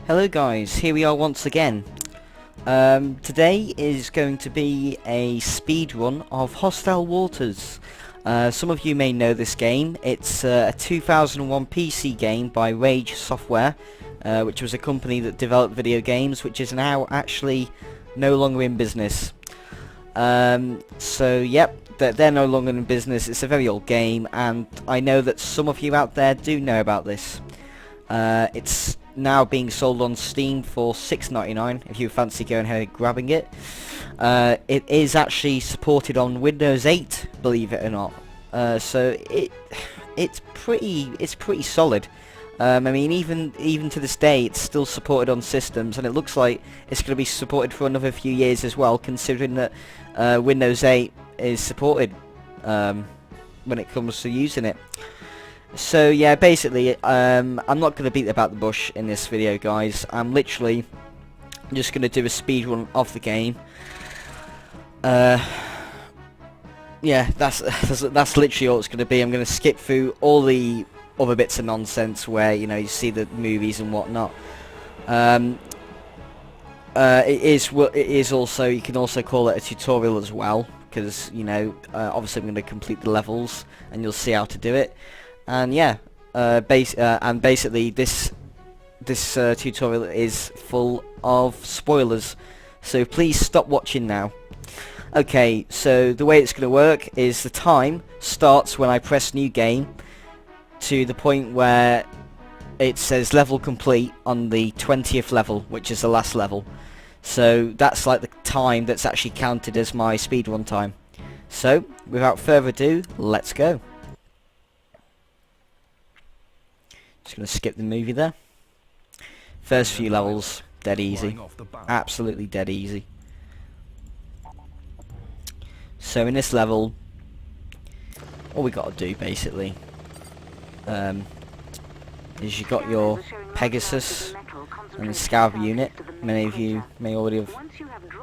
Hello guys, here we are once again. Today is going to be a speed run of Hostile Waters. Some of you may know this game. It's a 2001 PC game by Rage Software, which was a company that developed video games, which is now actually no longer in business. So yep, they're no longer in business. It's a very old game, and I know that some of you out there do know about this. It's now being sold on Steam for $6.99 if you fancy going ahead and grabbing it. It is actually supported on Windows 8, believe it or not. So it's pretty solid. I mean, even to this day, it's still supported on systems, and it looks like it's going to be supported for another few years as well, considering that Windows 8 is supported when it comes to using it. So yeah, basically, I'm not going to beat about the bush in this video, guys. I'm literally just going to do a speed run of the game. Yeah, that's literally all it's going to be. I'm going to skip through all the other bits of nonsense where, you know, you see the movies and whatnot. It is also, you can also call it a tutorial as well, because, you know, obviously I'm going to complete the levels and you'll see how to do it. And yeah, and basically this tutorial is full of spoilers, so please stop watching now. Okay, so the way it's going to work is the time starts when I press new game to the point where it says level complete on the 20th level, which is the last level. So that's like the time that's actually counted as my speedrun time. So without further ado, let's go. Just going to skip the movie there. First few levels, dead easy. Absolutely dead easy. So in this level, all we got to do basically is you got your Pegasus and the Scarab unit. Many of you may already have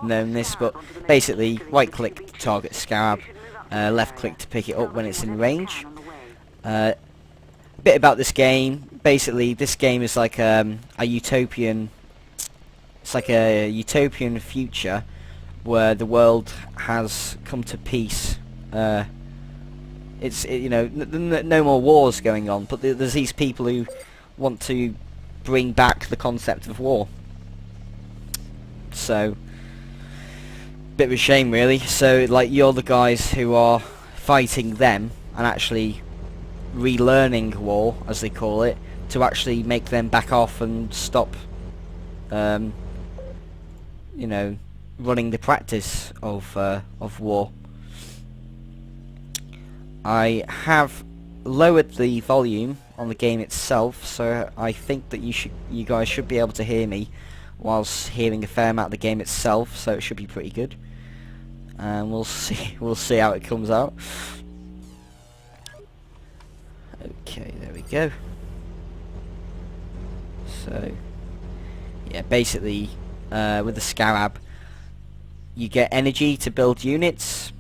known this, but basically right click to target Scarab, left click to pick it up when it's in range. Bit about this game. Basically, this game is like a utopian. It's like a utopian future where the world has come to peace. You know, no more wars going on, but there's these people who want to bring back the concept of war. So, bit of a shame, really. So, like, you're the guys who are fighting them and actually relearning war, as they call it, to actually make them back off and stop, you know, running the practice of war. I have lowered the volume on the game itself, so I think that you guys should be able to hear me whilst hearing a fair amount of the game itself, so it should be pretty good. And we'll see how it comes out. Okay, there we go. So, yeah, basically, with the Scarab, you get energy to build units.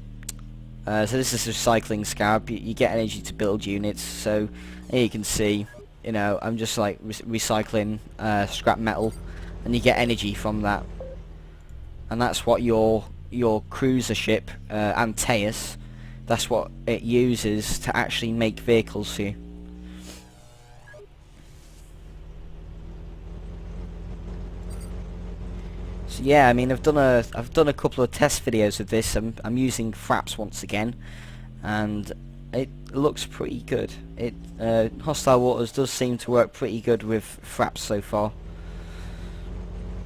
So this is recycling Scarab. You get energy to build units. So here you can see, you know, I'm just like recycling scrap metal, and you get energy from that. And that's what your cruiser ship, Antaeus, that's what it uses to actually make vehicles for you. So yeah, I mean, I've done a couple of test videos of this. I'm using Fraps once again, and it looks pretty good. Hostile Waters does seem to work pretty good with Fraps so far.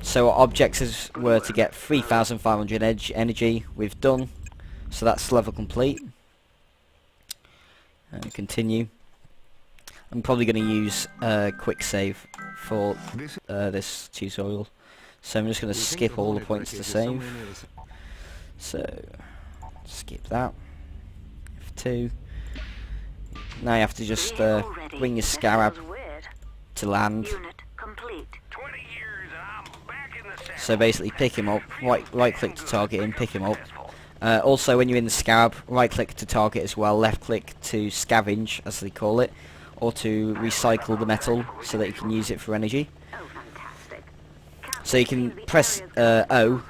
So our objectives were to get 3,500 energy. We've done. So that's level complete. And continue. I'm probably going to use quick save for this tutorial. So I'm just going to skip all the points to save. So skip that. F2. Now you have to just bring your Scarab to land. So basically pick him up, right click to target him, pick him up. Also when you're in the Scarab, right click to target as well, left click to scavenge, as they call it, or to recycle the metal so that you can use it for energy. So you can press O,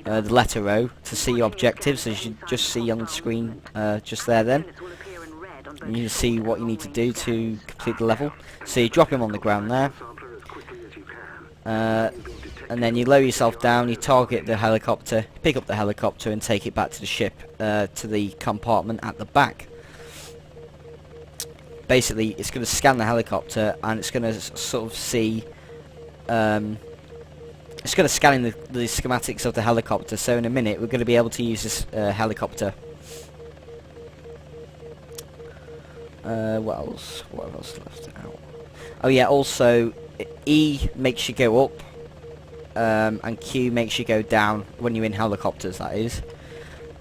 the letter O, to see your objectives, as you just see on the screen just there then. And you can see what you need to do to complete the level. So you drop him on the ground there. And then you lower yourself down, you target the helicopter, pick up the helicopter and take it back to the ship, to the compartment at the back. Basically, it's going to scan the helicopter and it's going to sort of see... it's going to scan in the schematics of the helicopter, so in a minute we're going to be able to use this helicopter. What else left out? Oh yeah, also E makes you go up, and Q makes you go down when you're in helicopters, that is.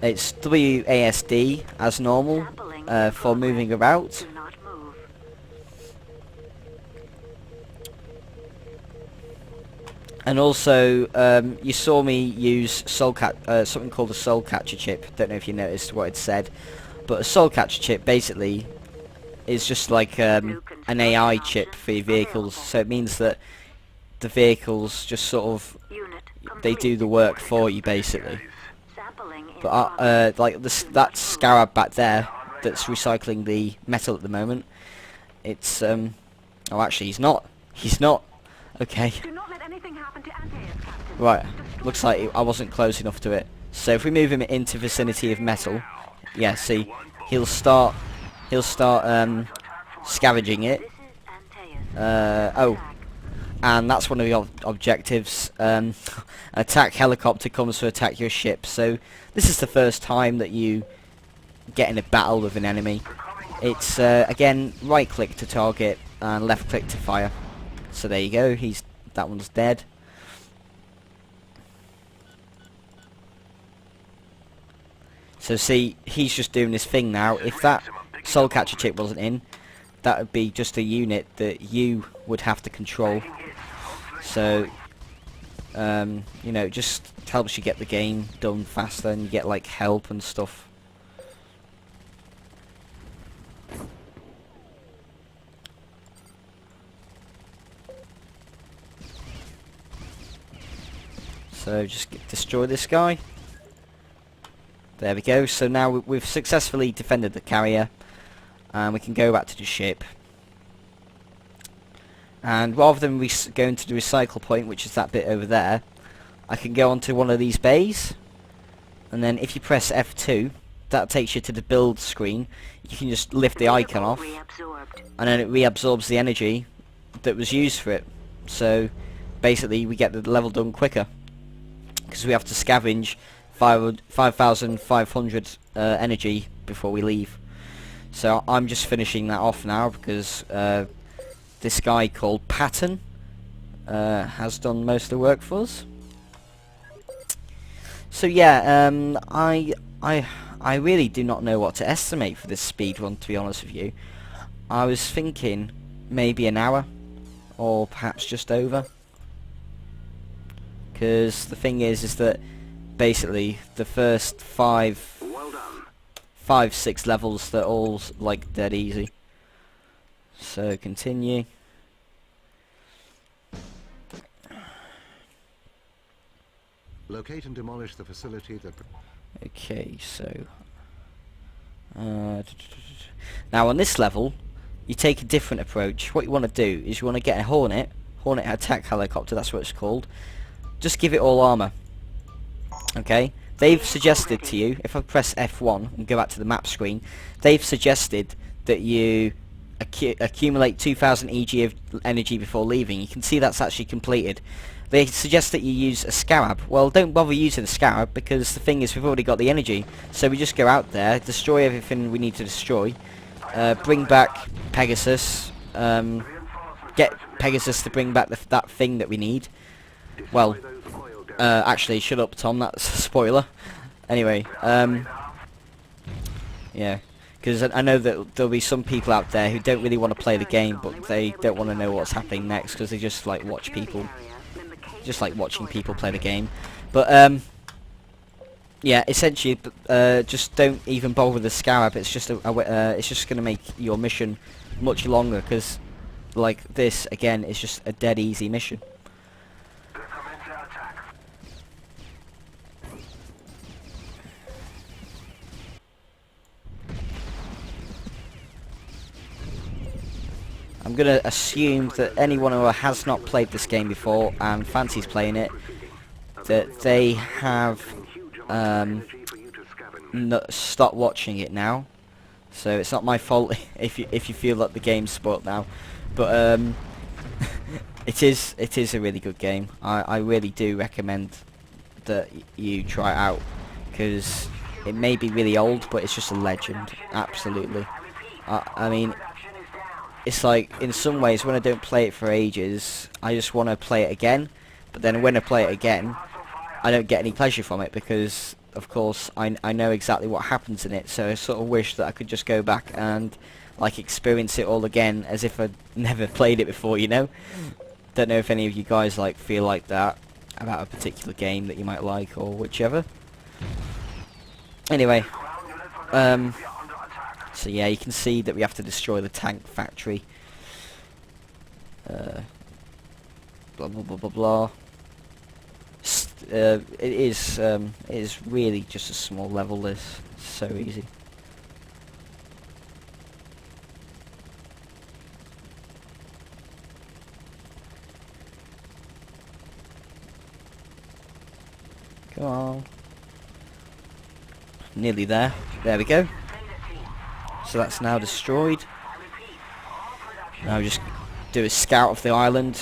It's WASD as normal for moving about. And also, you saw me use something called a Soul Catcher chip. Don't know if you noticed what it said, but a Soul Catcher chip basically is just like an AI chip for your vehicles. So it means that the vehicles just sort of they do the work for you basically. But like that Scarab back there that's recycling the metal at the moment. It's oh, actually he's not. He's not. Okay. Right, looks like I wasn't close enough to it. So if we move him into vicinity of metal, yeah, see, he'll start scavenging it. Oh, and that's one of the objectives. Attack helicopter comes to attack your ship. So this is the first time that you get in a battle with an enemy. It's again right click to target and left click to fire. So there you go. That one's dead. So see, he's just doing his thing now. If that Soul Catcher chip wasn't in, that would be just a unit that you would have to control. So, you know, it just helps you get the game done faster and you get like help and stuff. So just destroy this guy. There we go. So now we've successfully defended the carrier, and we can go back to the ship. And rather than going to the recycle point, which is that bit over there, I can go onto one of these bays, and then if you press F2, that takes you to the build screen. You can just lift the icon off, and then it reabsorbs the energy that was used for it. So basically, we get the level done quicker because we have to scavenge 5,500 energy before we leave. So I'm just finishing that off now because this guy called Patton has done most of the work for us. So yeah, I really do not know what to estimate for this speed run, to be honest with you. I was thinking maybe an hour or perhaps just over, because the thing is that basically the first 5, 6 levels, they're all like dead easy. So continue. Locate and demolish the facility that... Okay, so now on this level you take a different approach. What you want to do is you want to get a Hornet attack helicopter, that's what it's called. Just give it all armor. Okay, they've suggested to you, if I press F1 and go back to the map screen, they've suggested that you accumulate 2000 EG of energy before leaving. You can see that's actually completed. They suggest that you use a Scarab. Well, don't bother using the Scarab, because the thing is we've already got the energy. So we just go out there, destroy everything we need to destroy, bring back Pegasus, get Pegasus to bring back that thing that we need. Well, actually, shut up, Tom, that's a spoiler. Anyway, yeah, because I know that there'll be some people out there who don't really want to play the game, but they don't want to know what's happening next, because they just like watch people, just like watching people play the game. But yeah, essentially, just don't even bother with the Scarab. It's just it's just gonna make your mission much longer, because like this again is just a dead easy mission. going to assume that anyone who has not played this game before and fancies playing it, that they have stopped watching it now. So it's not my fault if you feel that the game's spoiled now, but it is a really good game. I really do recommend that you try it out, because it may be really old, but it's just a legend. Absolutely. I mean, it's like, in some ways, when I don't play it for ages, I just want to play it again, but then when I play it again, I don't get any pleasure from it, because of course I know exactly what happens in it, so I sort of wish that I could just go back and like experience it all again as if I'd never played it before, you know? Don't know if any of you guys like feel like that about a particular game that you might like, or whichever. Anyway, so yeah, you can see that we have to destroy the tank factory. Blah blah blah blah blah. It is really just a small level. This so easy. Come on. Nearly there. There we go. So that's now destroyed. Now just do a scout of the island.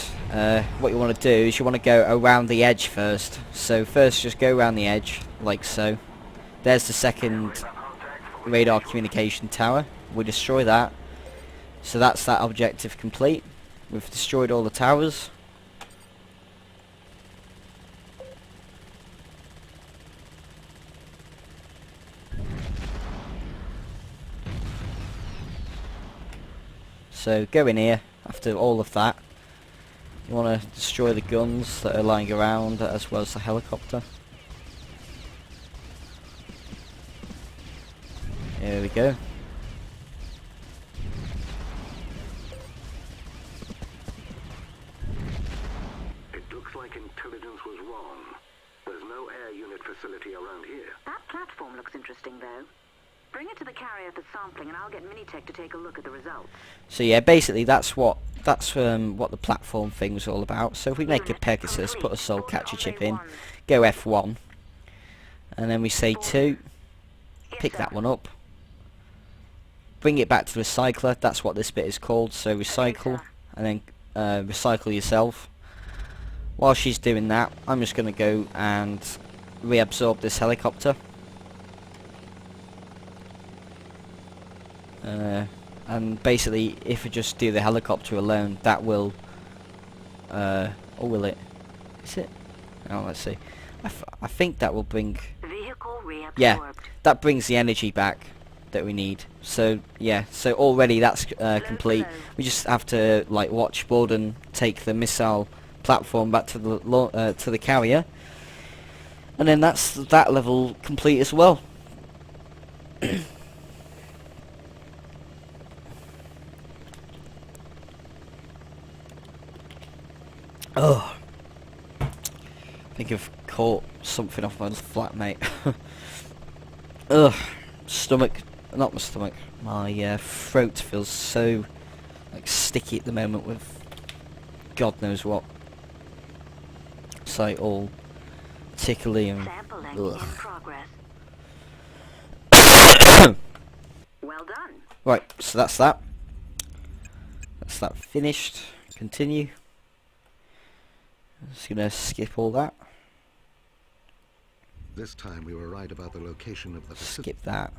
What you want to do is you want to go around the edge first. So first just go around the edge, like so. There's the second radar communication tower. We destroy that. So that's that objective complete. We've destroyed all the towers. So go in here after all of that. You want to destroy the guns that are lying around, as well as the helicopter. Here we go. It looks like intelligence was wrong. There's no air unit facility around here. That platform looks interesting, though. Bring it to the carrier for sampling, and I'll get Minitech to take a look at the results. So yeah, basically that's what the platform thing was all about. So if we make a Pegasus, put a soul catcher chip in, go F1, and then we say 2, pick that one up, bring it back to the recycler. That's what this bit is called. So recycle, and then recycle yourself. While she's doing that, I'm just going to go and reabsorb this helicopter. And basically, if we just do the helicopter alone, that will, or will it? Is it? Oh, let's see. I think that will bring. Vehicle reabsorbed. Yeah, that brings the energy back that we need. So yeah, so already that's complete. We just have to like watch Borden take the missile platform back to the carrier, and then that's that level complete as well. Oh, I think I've caught something off my flatmate. Ugh, stomach, not my stomach, my throat feels so like sticky at the moment with God knows what. It's like all tickly and Sampling ugh. in progress. Well done. Right, so that's that. That's that finished. Continue. Just gonna skip all that. This time we were right about the location of the facility. Skip that.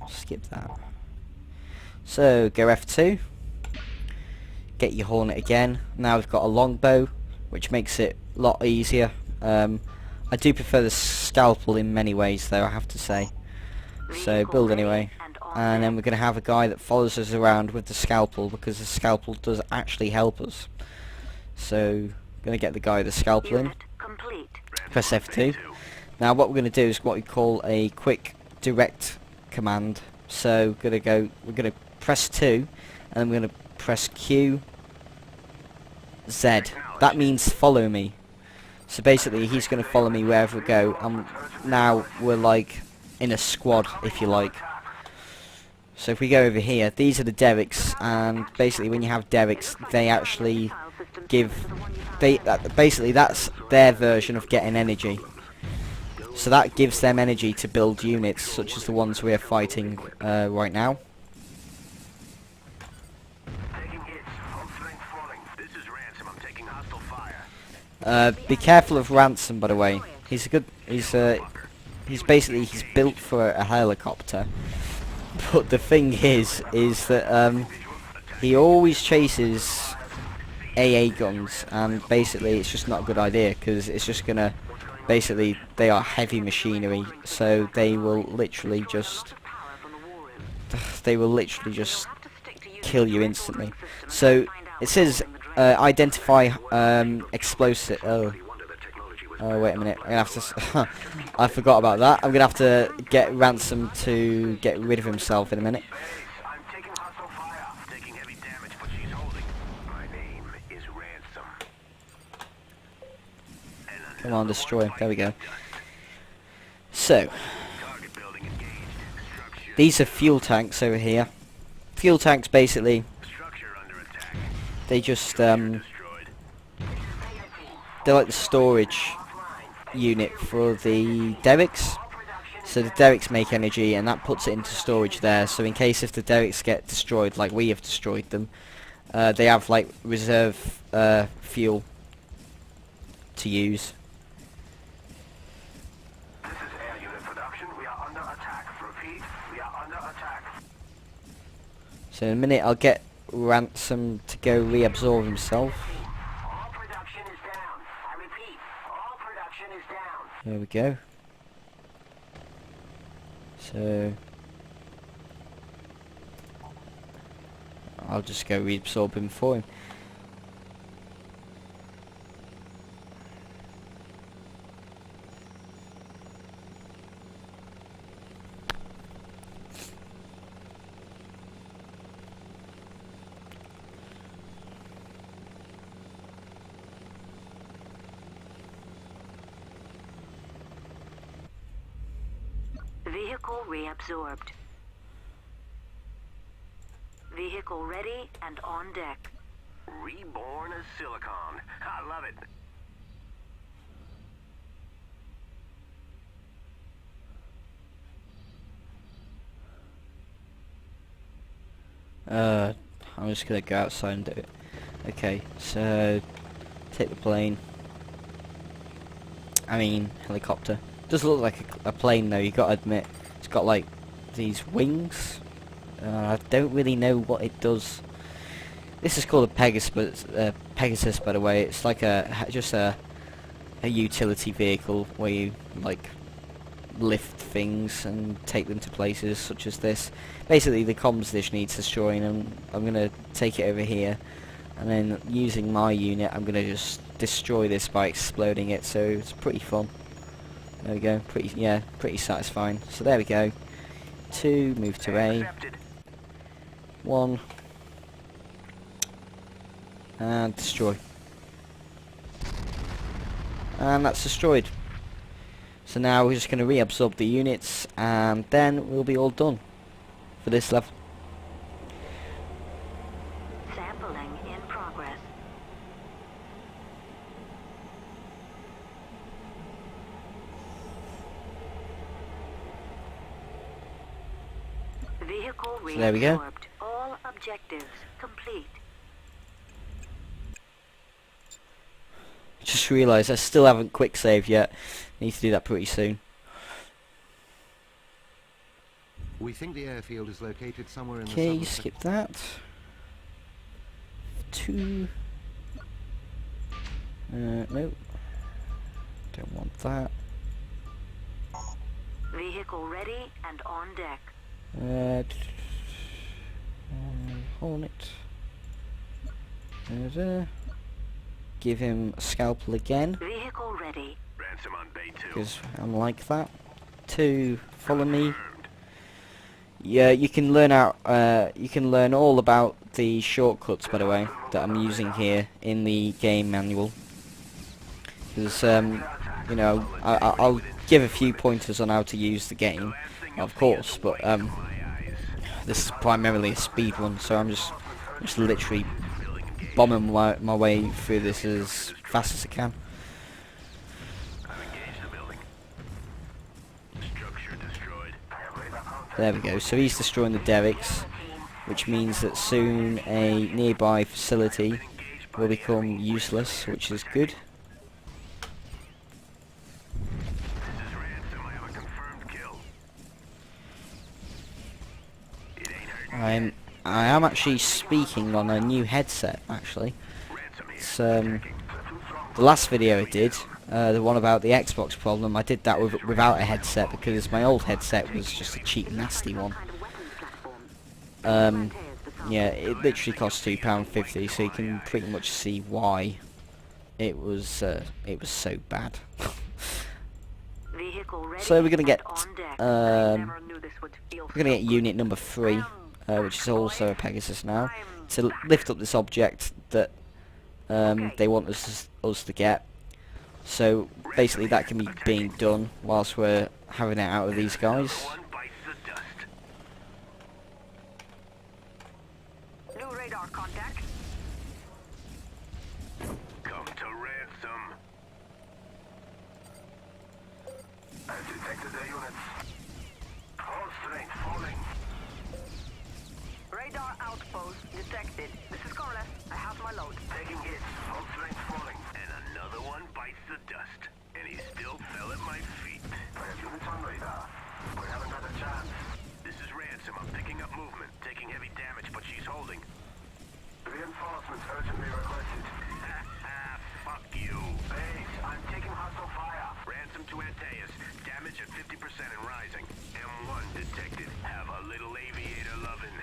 Skip that. So go F2. Get your Hornet again. Now we've got a longbow, which makes it a lot easier. I do prefer the scalpel in many ways, though, I have to say. So build anyway. And then we're going to have a guy that follows us around with the scalpel, because the scalpel does actually help us. So going to get the guy with the scalpel in. Unit complete. Press F2. Now what we're going to do is what we call a quick direct command. So we're going to press 2, and then we're going to press Q Z. That means follow me. So basically he's going to follow me wherever we go, and now we're like in a squad, if you like. So if we go over here, these are the derricks, and basically when you have derricks, they actually give, basically that's their version of getting energy. So that gives them energy to build units, such as the ones we're fighting right now. Taking hits. Hull strength falling. This is Ransom. I'm taking hostile fire. Be careful of Ransom, by the way. He's a good, he's basically, he's built for a helicopter. But the thing is that he always chases AA guns, and basically it's just not a good idea, because it's just gonna, basically they are heavy machinery, so they will literally just kill you instantly. So it says identify explosive. Oh, wait a minute. I'm gonna have to. I forgot about that. I'm gonna have to get Ransom to get rid of himself in a minute. I'm taking hostile fire. Taking heavy damage, but she's holding. My name is Ransom. Come on, destroy. There we go. So Target building engaged. Structure. these are fuel tanks over here. Fuel tanks, basically, Structure under attack. they just Destroyed. they're like the storage unit for the derricks. So the derricks make energy, and that puts it into storage there. So in case if the derricks get destroyed, like we have destroyed them, they have like reserve fuel to use. This is air unit production. We are under attack. Repeat, we are under attack. So in a minute I'll get Ransom to go reabsorb himself. All production is down. I repeat, all production is down. There we go. So I'll just go reabsorb him for him. Vehicle reabsorbed. Vehicle ready and on deck. Reborn as silicon. I love it. I'm just gonna go outside and do it. Okay, so take the plane. I mean helicopter. Does look like a plane though, you gotta admit. It's got like these wings. I don't really know what it does. This is called a Pegasus, by the way. It's like just a utility vehicle where you like lift things and take them to places such as this. Basically the comms dish needs destroying, and I'm gonna take it over here, and then using my unit I'm gonna just destroy this by exploding it, so it's pretty fun. There we go, pretty satisfying. So there we go. 2, move to A. Accepted. 1, and destroy. And that's destroyed. So now we're just going to reabsorb the units, and then we'll be all done for this level. Sampling in progress. Vehicle reabsorbed. there we go. All objectives complete. Just realised I still haven't quick saved yet. Need to do that pretty soon. We think the airfield is located somewhere in the Okay, southern skip that. 2. No. Don't want that. Vehicle ready and on deck. Hornet. There. Give him a scalpel again, Vehicle ready. Ransom on Bay 2. because I'm like that. 2, follow me. Yeah, you can learn all about the shortcuts, by the way, that I'm using here in the game manual. Because you know, I'll give a few pointers on how to use the game, of course, but this is primarily a speed run, so I'm just literally bombing my way through this as fast as I can. There we go, so he's destroying the derricks, which means that soon a nearby facility will become useless, which is good. I am actually speaking on a new headset, actually. It's the last video I did, the one about the Xbox problem, I did that without a headset because my old headset was just a cheap, nasty one. Yeah, it literally cost £2.50, so you can pretty much see why it was so bad. So we're gonna get unit number 3, which is also a Pegasus now, to lift up this object that they want us to get. So basically that can be being done whilst we're having it out with these guys. New radar contact. Come to ransom. I've detected the units. Hold strength falling. Radar outpost detected. This is Corliss. I have my load. Taking hits. Hold strength falling. And another one bites the dust. And he still fell at my feet. I have units on radar. We haven't had a chance. This is Ransom. I'm picking up movement. Taking heavy damage, but she's holding. Reinforcements urgently requested. Fuck you. Base, I'm taking hostile fire. Ransom to Antaeus. Damage at 50% and rising. M1 detected. Have a little aviator lovin'.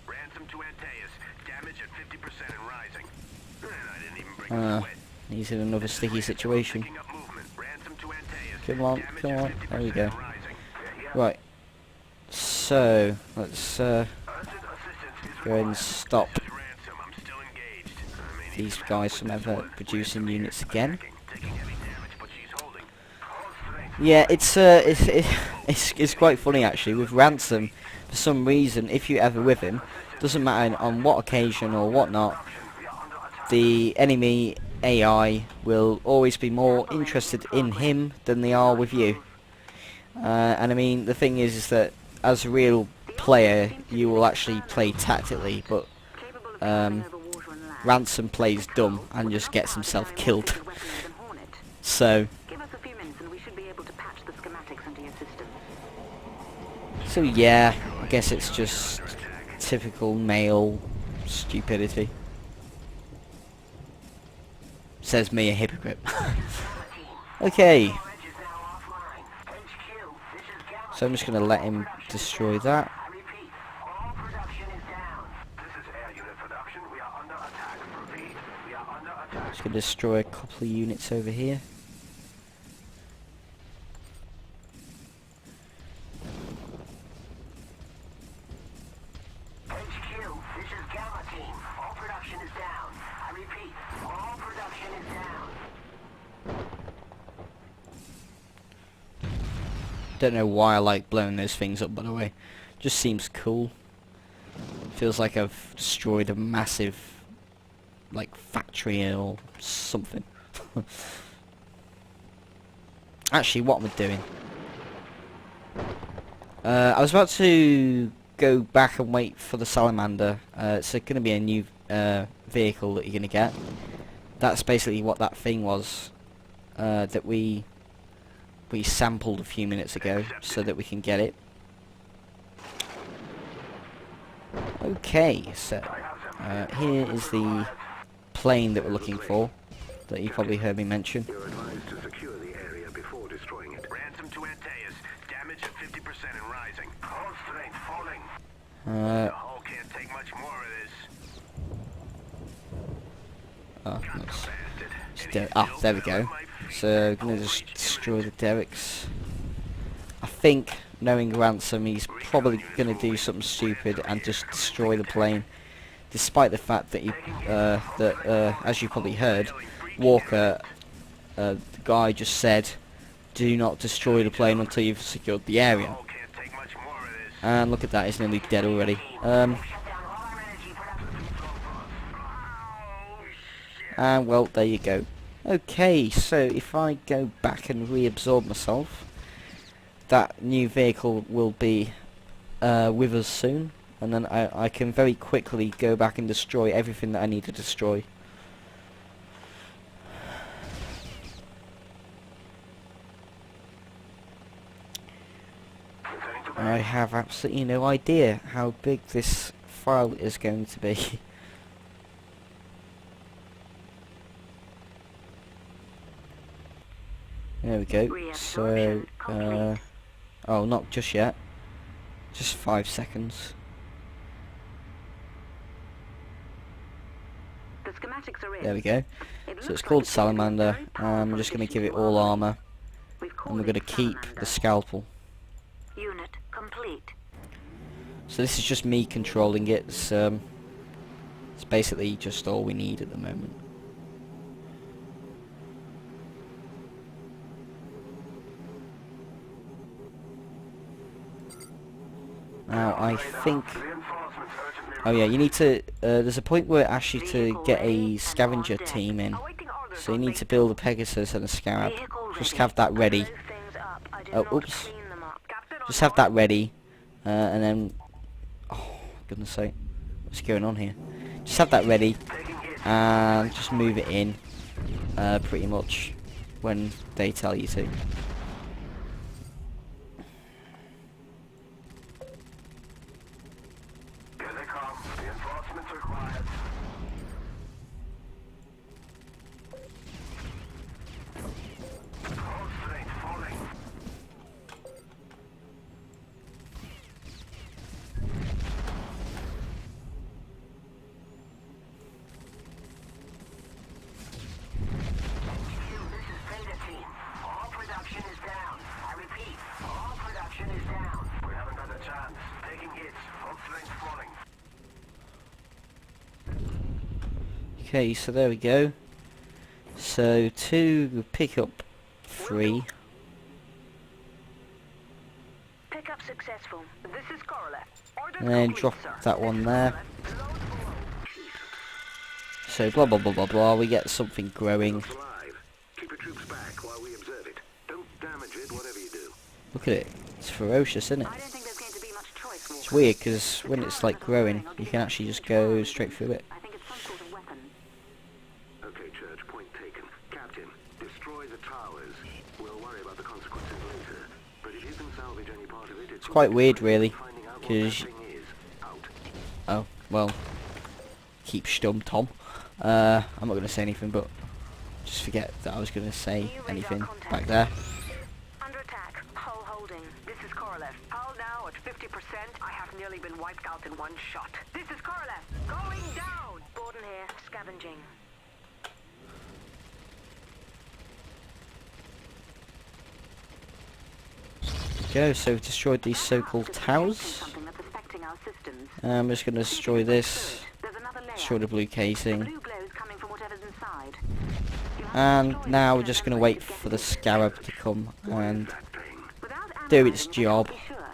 Ransom to Antaeus. Damage at 50% and rising. And I didn't even bring a sweat. He's in another sticky situation. Come on, come on. There we go. Right. So, let's go ahead and stop these guys from ever producing units again. Yeah, it's quite funny actually with Ransom. For some reason, if you're ever with him, doesn't matter on what occasion or whatnot, the enemy AI will always be more interested in him than they are with you. And I mean, the thing is that as a real player, you will actually play tactically, but Ransom plays dumb and just gets himself killed. So yeah, I guess it's just typical male stupidity. Says me, a hypocrite. Okay. So I'm just going to let him destroy that. Just going to destroy a couple of units over here. Don't know why I like blowing those things up, by the way. Just seems cool. Feels like I've destroyed a massive, like, factory or something. Actually, what am I doing? I was about to go back and wait for the Salamander. It's going to be a new vehicle that you're going to get. That's basically what that thing was that we sampled a few minutes ago so that we can get it. Okay, so here is the plane that we're looking for, that you probably heard me mention. You're advised to secure the area before destroying it. Ransom to Antaeus. Damage at 50% and rising. Hold strength falling. The hull can't take much more of this. There we go. So, I'm going to just destroy the derricks. I think, knowing Ransom, he's probably going to do something stupid and just destroy the plane. Despite the fact that, as you probably heard, Walker, the guy just said, do not destroy the plane until you've secured the area. And look at that, it's nearly dead already. And well, there you go. Okay, so if I go back and reabsorb myself, that new vehicle will be with us soon, and then I can very quickly go back and destroy everything that I need to destroy. I have absolutely no idea how big this file is going to be. There we go. So, oh, not just yet. Just 5 seconds. The schematics are in. There we go. It So looks it's called like it's going to be a Salamander, very and powerful we're just going to addition give it to all our armor, We've called and we're going to it keep Salamander. the scalpel. Unit complete. So this is just me controlling it. It's basically just all we need at the moment. Now I think... Oh yeah, you need to... there's a point where it asks you to get a scavenger team in. So you need to build a Pegasus and a Scarab. Just have that ready. Oh, oops. Just have that ready. And then... Oh, goodness sake. What's going on here? Just have that ready. And just move it in. Pretty much when they tell you to. Okay, so there we go. So 2 pick up 3. Pickup successful. This is Korolev. Order And then complete, drop sir. that one there. So blah blah blah blah blah, we get something growing. Keep your troops back while we observe it. Don't damage it, whatever you do. Look at it, it's ferocious, isn't it? I don't think there's going to be much choice, It's Walker. weird because when it's like growing, you can actually just go straight through it. I think it's some sort of weapon. Okay, Church, point taken. Captain, destroy the towers. We'll worry about the consequences later. But if you can salvage any part of it, It's quite weird really, finding out what that because... thing is. Out. Oh, well, keep stum, Tom. I'm not going to say anything, but just forget that I was going to say anything back there. Under attack. Hull holding. This is Korolev. Hull now at 50%. I have nearly been wiped out in one shot. This is Korolev. Going down. Borden here. Scavenging. Go, so we've destroyed these so-called towers. Something that's affecting our systems. I'm just going to destroy this, There's another layer. destroy the blue casing, Blue glow's coming from whatever's inside. You have and destroyed now the we're just going to generators wait to get for the it. Scarab to come and Without do analyzing its it, job. we can't be sure.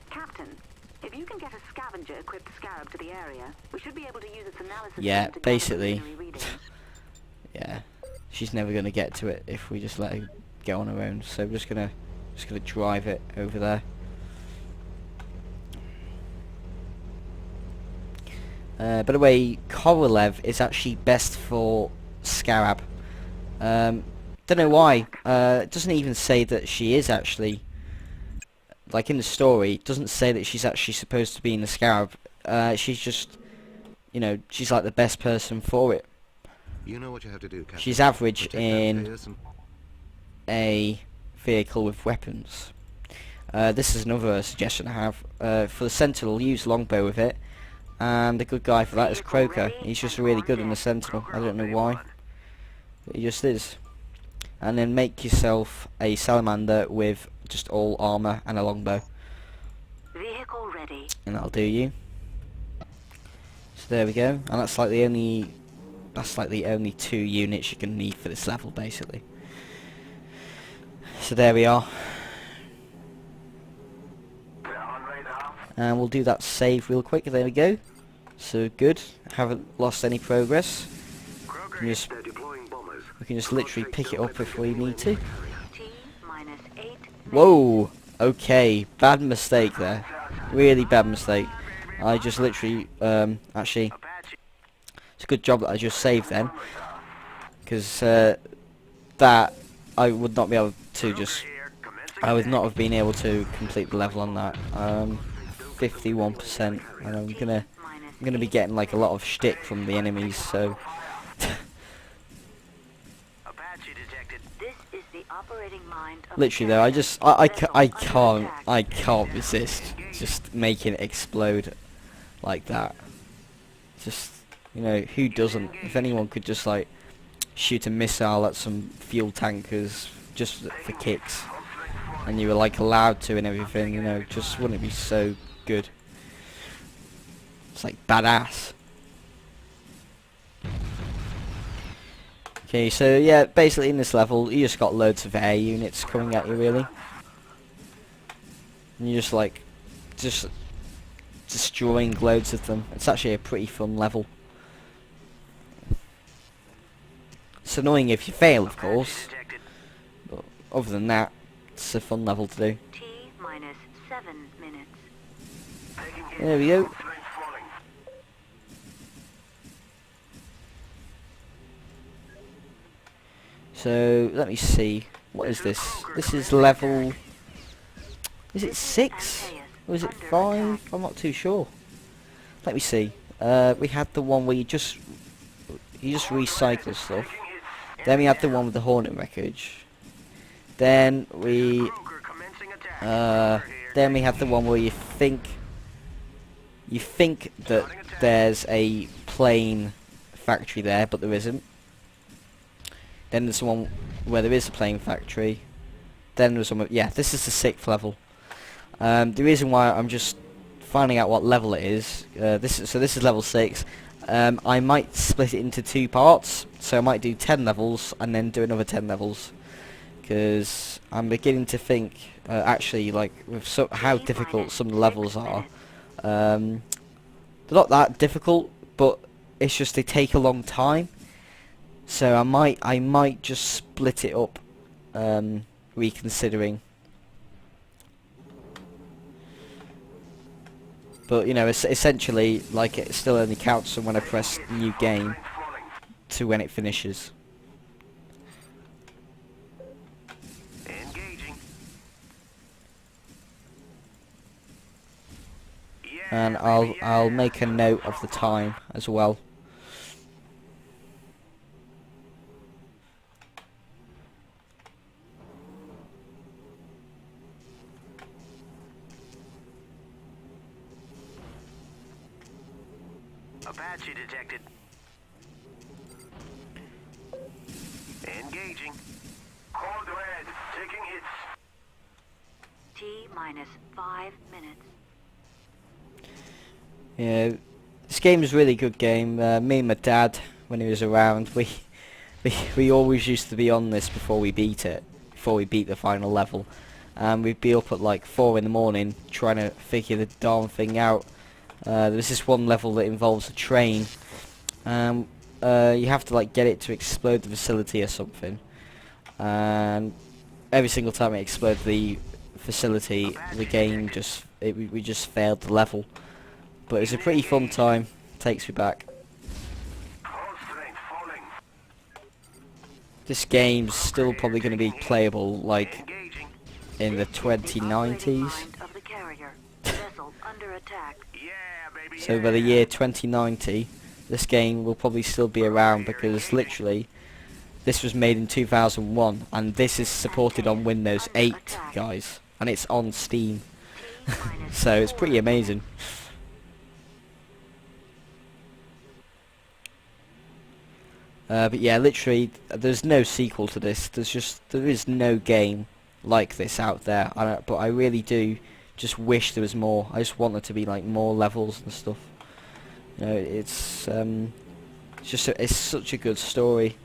Captain, if you can get a scavenger equipped Scarab to the area, we should be able to use its analysis Yeah, to gather basically. preliminary readings. Yeah, she's never going to get to it if we just let her go on her own. So we're just gonna drive it over there. By the way, Korolev is actually best for Scarab. Don't know why. It doesn't even say that she is actually. Like in the story, it doesn't say that she's actually supposed to be in the Scarab. She's just, you know, she's like the best person for it. You know what you have to do, Captain. She's average Protect that in place and a vehicle with weapons. This is another suggestion I have. For the Sentinel, use longbow with it. And the good guy for that is Croker. He's just really good in the Sentinel. I don't know why, but he just is. And then make yourself a Salamander with just all armor and a longbow, Vehicle ready. and that'll do you. So there we go. And that's like the only 2 units you can need for this level, basically. So there we are. They're on radar. And we'll do that save real quick. There we go. So good. Haven't lost any progress. Kroger, Can just- they're deploying bombers. We can just literally pick it up if we need to. T minus 8. Whoa! Okay, bad mistake there. Really bad mistake. I just literally, actually, Apache. it's a good job that I just saved then. Because, that, I would not be able to just, Here, commencing I would attack. not have been able to complete the level on that. 51%, and I'm gonna be getting like a lot of shtick from the enemies, so. Apache detected. This is the operating mind of Literally the though, I carrier. I can't resist just making it explode like that. Just, you know, who doesn't? If anyone could just like shoot a missile at some fuel tankers just for kicks, and you were like allowed to and everything, you know, just wouldn't it be so good? It's like badass. Okay, so yeah, basically in this level, you just got loads of air units coming at you, really. And you just like, just destroying loads of them. It's actually a pretty fun level. It's annoying if you fail, of course, Detected. but other than that, it's a fun level to do. T minus 7 minutes. Taking hit. There we go. Strength falling. So, let me see. What is this? This is level... Is it 6? Or is it 5? I'm not too sure. Let me see. We had the one where you just recycle stuff. Then we had the one with the Hornet wreckage. Then we Kroger commencing attack. then we had the one where you think that there's a plane factory there, but there isn't. Then there's the one where there is a plane factory. Then there's one. Yeah, this is the 6th level. The reason why I'm just finding out what level it is. This is level 6. I might split it into 2 parts. So I might do 10 levels and then do another 10 levels. Because I'm beginning to think, actually, like with how difficult some of the levels are. They're not that difficult, but it's just they take a long time. So I might just split it up, reconsidering. But you know, essentially, like it still only counts from when I press new game to when it finishes. Engaging. Yeah, And baby, I'll yeah. make a note of the time as well. Apache detected. Engaging. Code red. Taking hits. T minus 5 minutes. Yeah, this game is a really good game. Me and my dad, when he was around, we always used to be on this before we beat it, before we beat the final level, and we'd be up at like 4 in the morning trying to figure the darn thing out. There's this one level that involves a train. You have to like get it to explode the facility or something, and every single time it explodes the facility, the game we just failed the level. But it's a pretty fun time. Takes me back. Code strength falling. This game's still probably going to be playable like Engaging. in the Operating 2090s. mind of the carrier. Vessel under attack. Yeah, baby. So by the yeah. year 2090, this game will probably still be around because literally this was made in 2001 and this is supported on Windows 8, guys, and it's on Steam. T minus So it's pretty 4. amazing. But yeah, literally, there's no sequel to this. There is no game like this out there. But I really do just wish there was more. I just want there to be like more levels and stuff. You know, it's it's such a good story,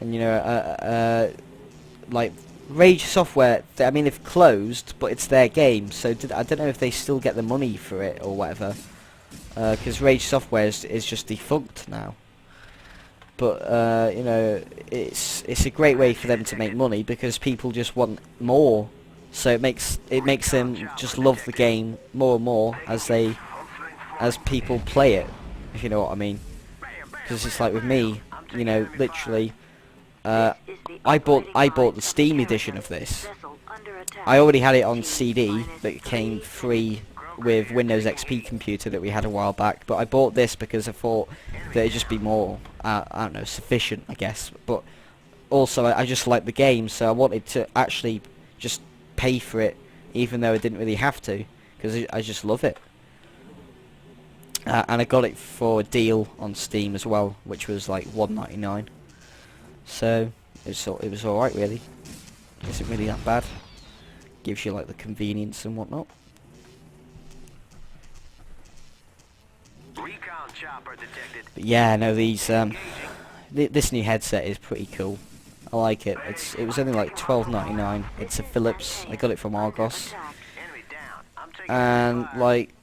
and you know, like Rage Software, I mean, they've closed, but it's their game, so I don't know if they still get the money for it or whatever. Because Rage Software is just defunct now. But you know, it's a great way for them to make money because people just want more. So it makes them just love the game more and more as people play it, if you know what I mean. Because it's like with me, you know, literally, I bought the Steam edition of this. I already had it on CD that came free with Windows XP computer that we had a while back, but I bought this because I thought that it'd just be more, I don't know, sufficient, I guess. But also, I just like the game, so I wanted to actually just pay for it, even though I didn't really have to, because I just love it. And I got it for a deal on Steam as well, which was like $1.99. So it was alright, really. Isn't really that bad. Gives you like the convenience and whatnot. Recon chopper detected. But yeah, no, these this new headset is pretty cool. I like it. It was only like $12.99. It's a Philips. I got it from Argos. Enemy down. I'm taking And like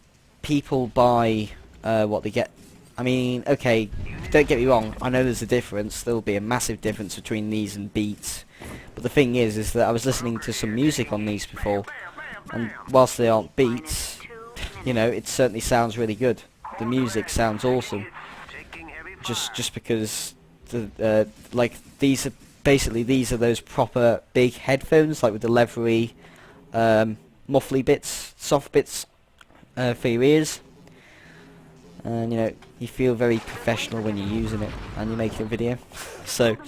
people buy what they get. I mean, okay, don't get me wrong. I know there's a difference. There'll be a massive difference between these and Beats. But the thing is that I was listening to some music on these before, and whilst they aren't Beats, you know, it certainly sounds really good. The music sounds awesome. taking heavy Just because the like these are those proper big headphones, like with the leathery muffly bits, soft bits for your ears. And you know, you feel very professional when you're using it and you're making a video. So Hold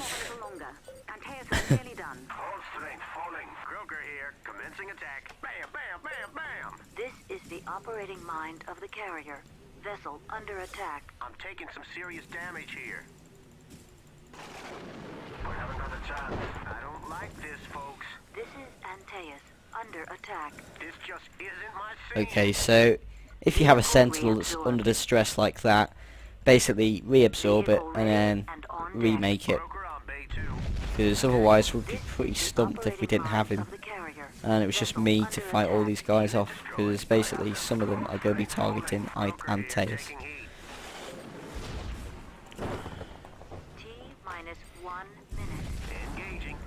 strength falling. Kroger here. Commencing attack. Bam, bam, bam, bam. This is the operating mind of the carrier. Vessel under attack. I'm taking some serious damage here. We have another chance. I don't like this, folks. This is Antaeus under attack. This just isn't my scene. okay, so if you have a Sentinel that's under distress like that, basically reabsorb it and then remake it. Kroger on bay 2. Because otherwise we'd be pretty stumped if we didn't have him. And it was just me to fight all these guys off, because basically some of them are going to be targeting Antaeus. Taking heat. T-minus 1 minute. Engaging.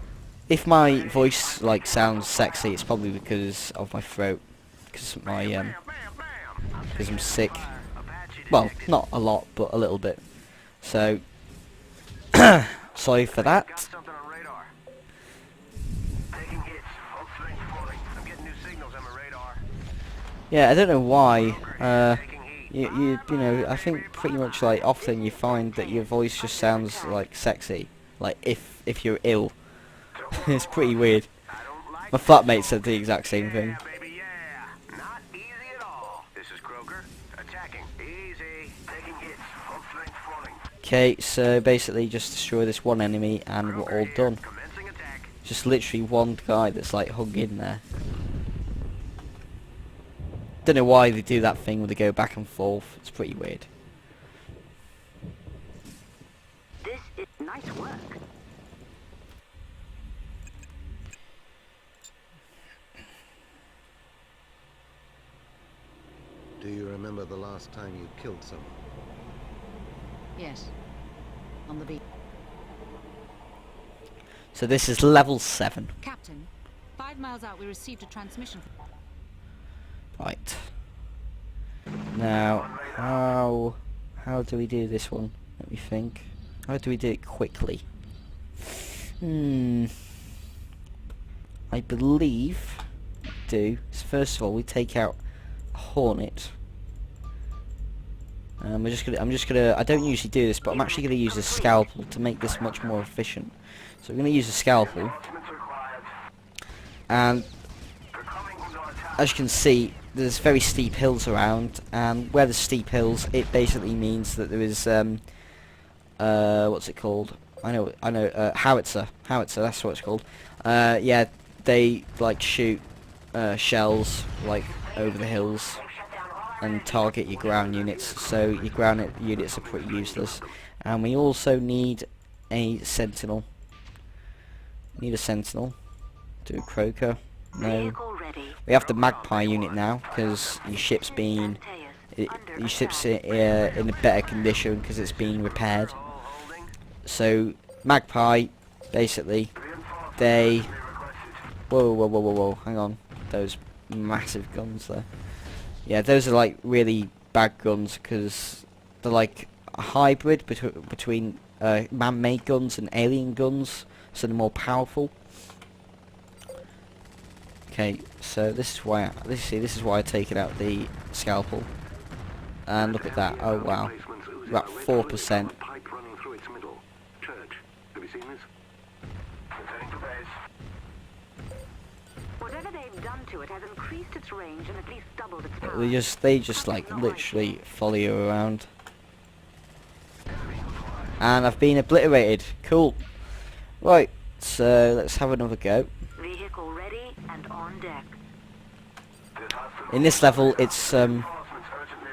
If my voice like sounds sexy, it's probably because of my throat, because my Bam, bam, bam. because I'm sick. Apache Well, detected. not a lot, but a little bit. So sorry for Got that. something on radar. Taking hits. Hold strength falling. I'm getting new signals on my radar. Yeah, I don't know why. Taking heat. You know, I think pretty much like often you find that your voice just sounds like sexy, like if you're ill. It's pretty weird. I don't like My flatmate said the exact same thing. Yeah, baby, yeah. Not easy at all. This is Kroger. Attacking. Easy. Taking hits. Hold strength falling. Okay, so basically just destroy this one enemy and we're all done. Commencing attack. Just literally one guy that's like hung in there. Don't know why they do that thing where they go back and forth. It's pretty weird. This is nice work. Do you remember the last time you killed someone? Yes. On the beach. So this is level 7. Captain, 5 miles out we received a transmission. Right. Now, how do we do this one? Let me think. How do we do it quickly? I believe is first of all we take out a Hornet. I'm just gonna. I don't usually do this, but I'm actually gonna use a scalpel to make this much more efficient. So we're gonna use a scalpel, and as you can see, there's very steep hills around, and where there's steep hills, it basically means that there is what's it called? I know, howitzer. Howitzer, that's what it's called. Yeah, they like shoot shells like over the hills and target your ground units, so your ground units are pretty useless. And we also need a sentinel. Need a sentinel Do a Croker. No. Vehicle ready. We have the Magpie unit now because your ship's been your ship's in a better condition because it's been repaired. So Magpie, basically, they. Whoa! Hang on, those massive guns there. Yeah, those are like really bad guns because they're like a hybrid between man-made guns and alien guns, so they're more powerful. Okay, so this is why this is why I taken out the scalpel, and look at that. Oh wow, we're at 4%. Pipe running through its middle. Church, have you seen this? Returning to base. Whatever they've done to it has increased its range and at least doubled its power. They just like literally follow you around. And I've been obliterated. Cool. Right, so let's have another go. Vehicle ready and on deck. In this level, it's oh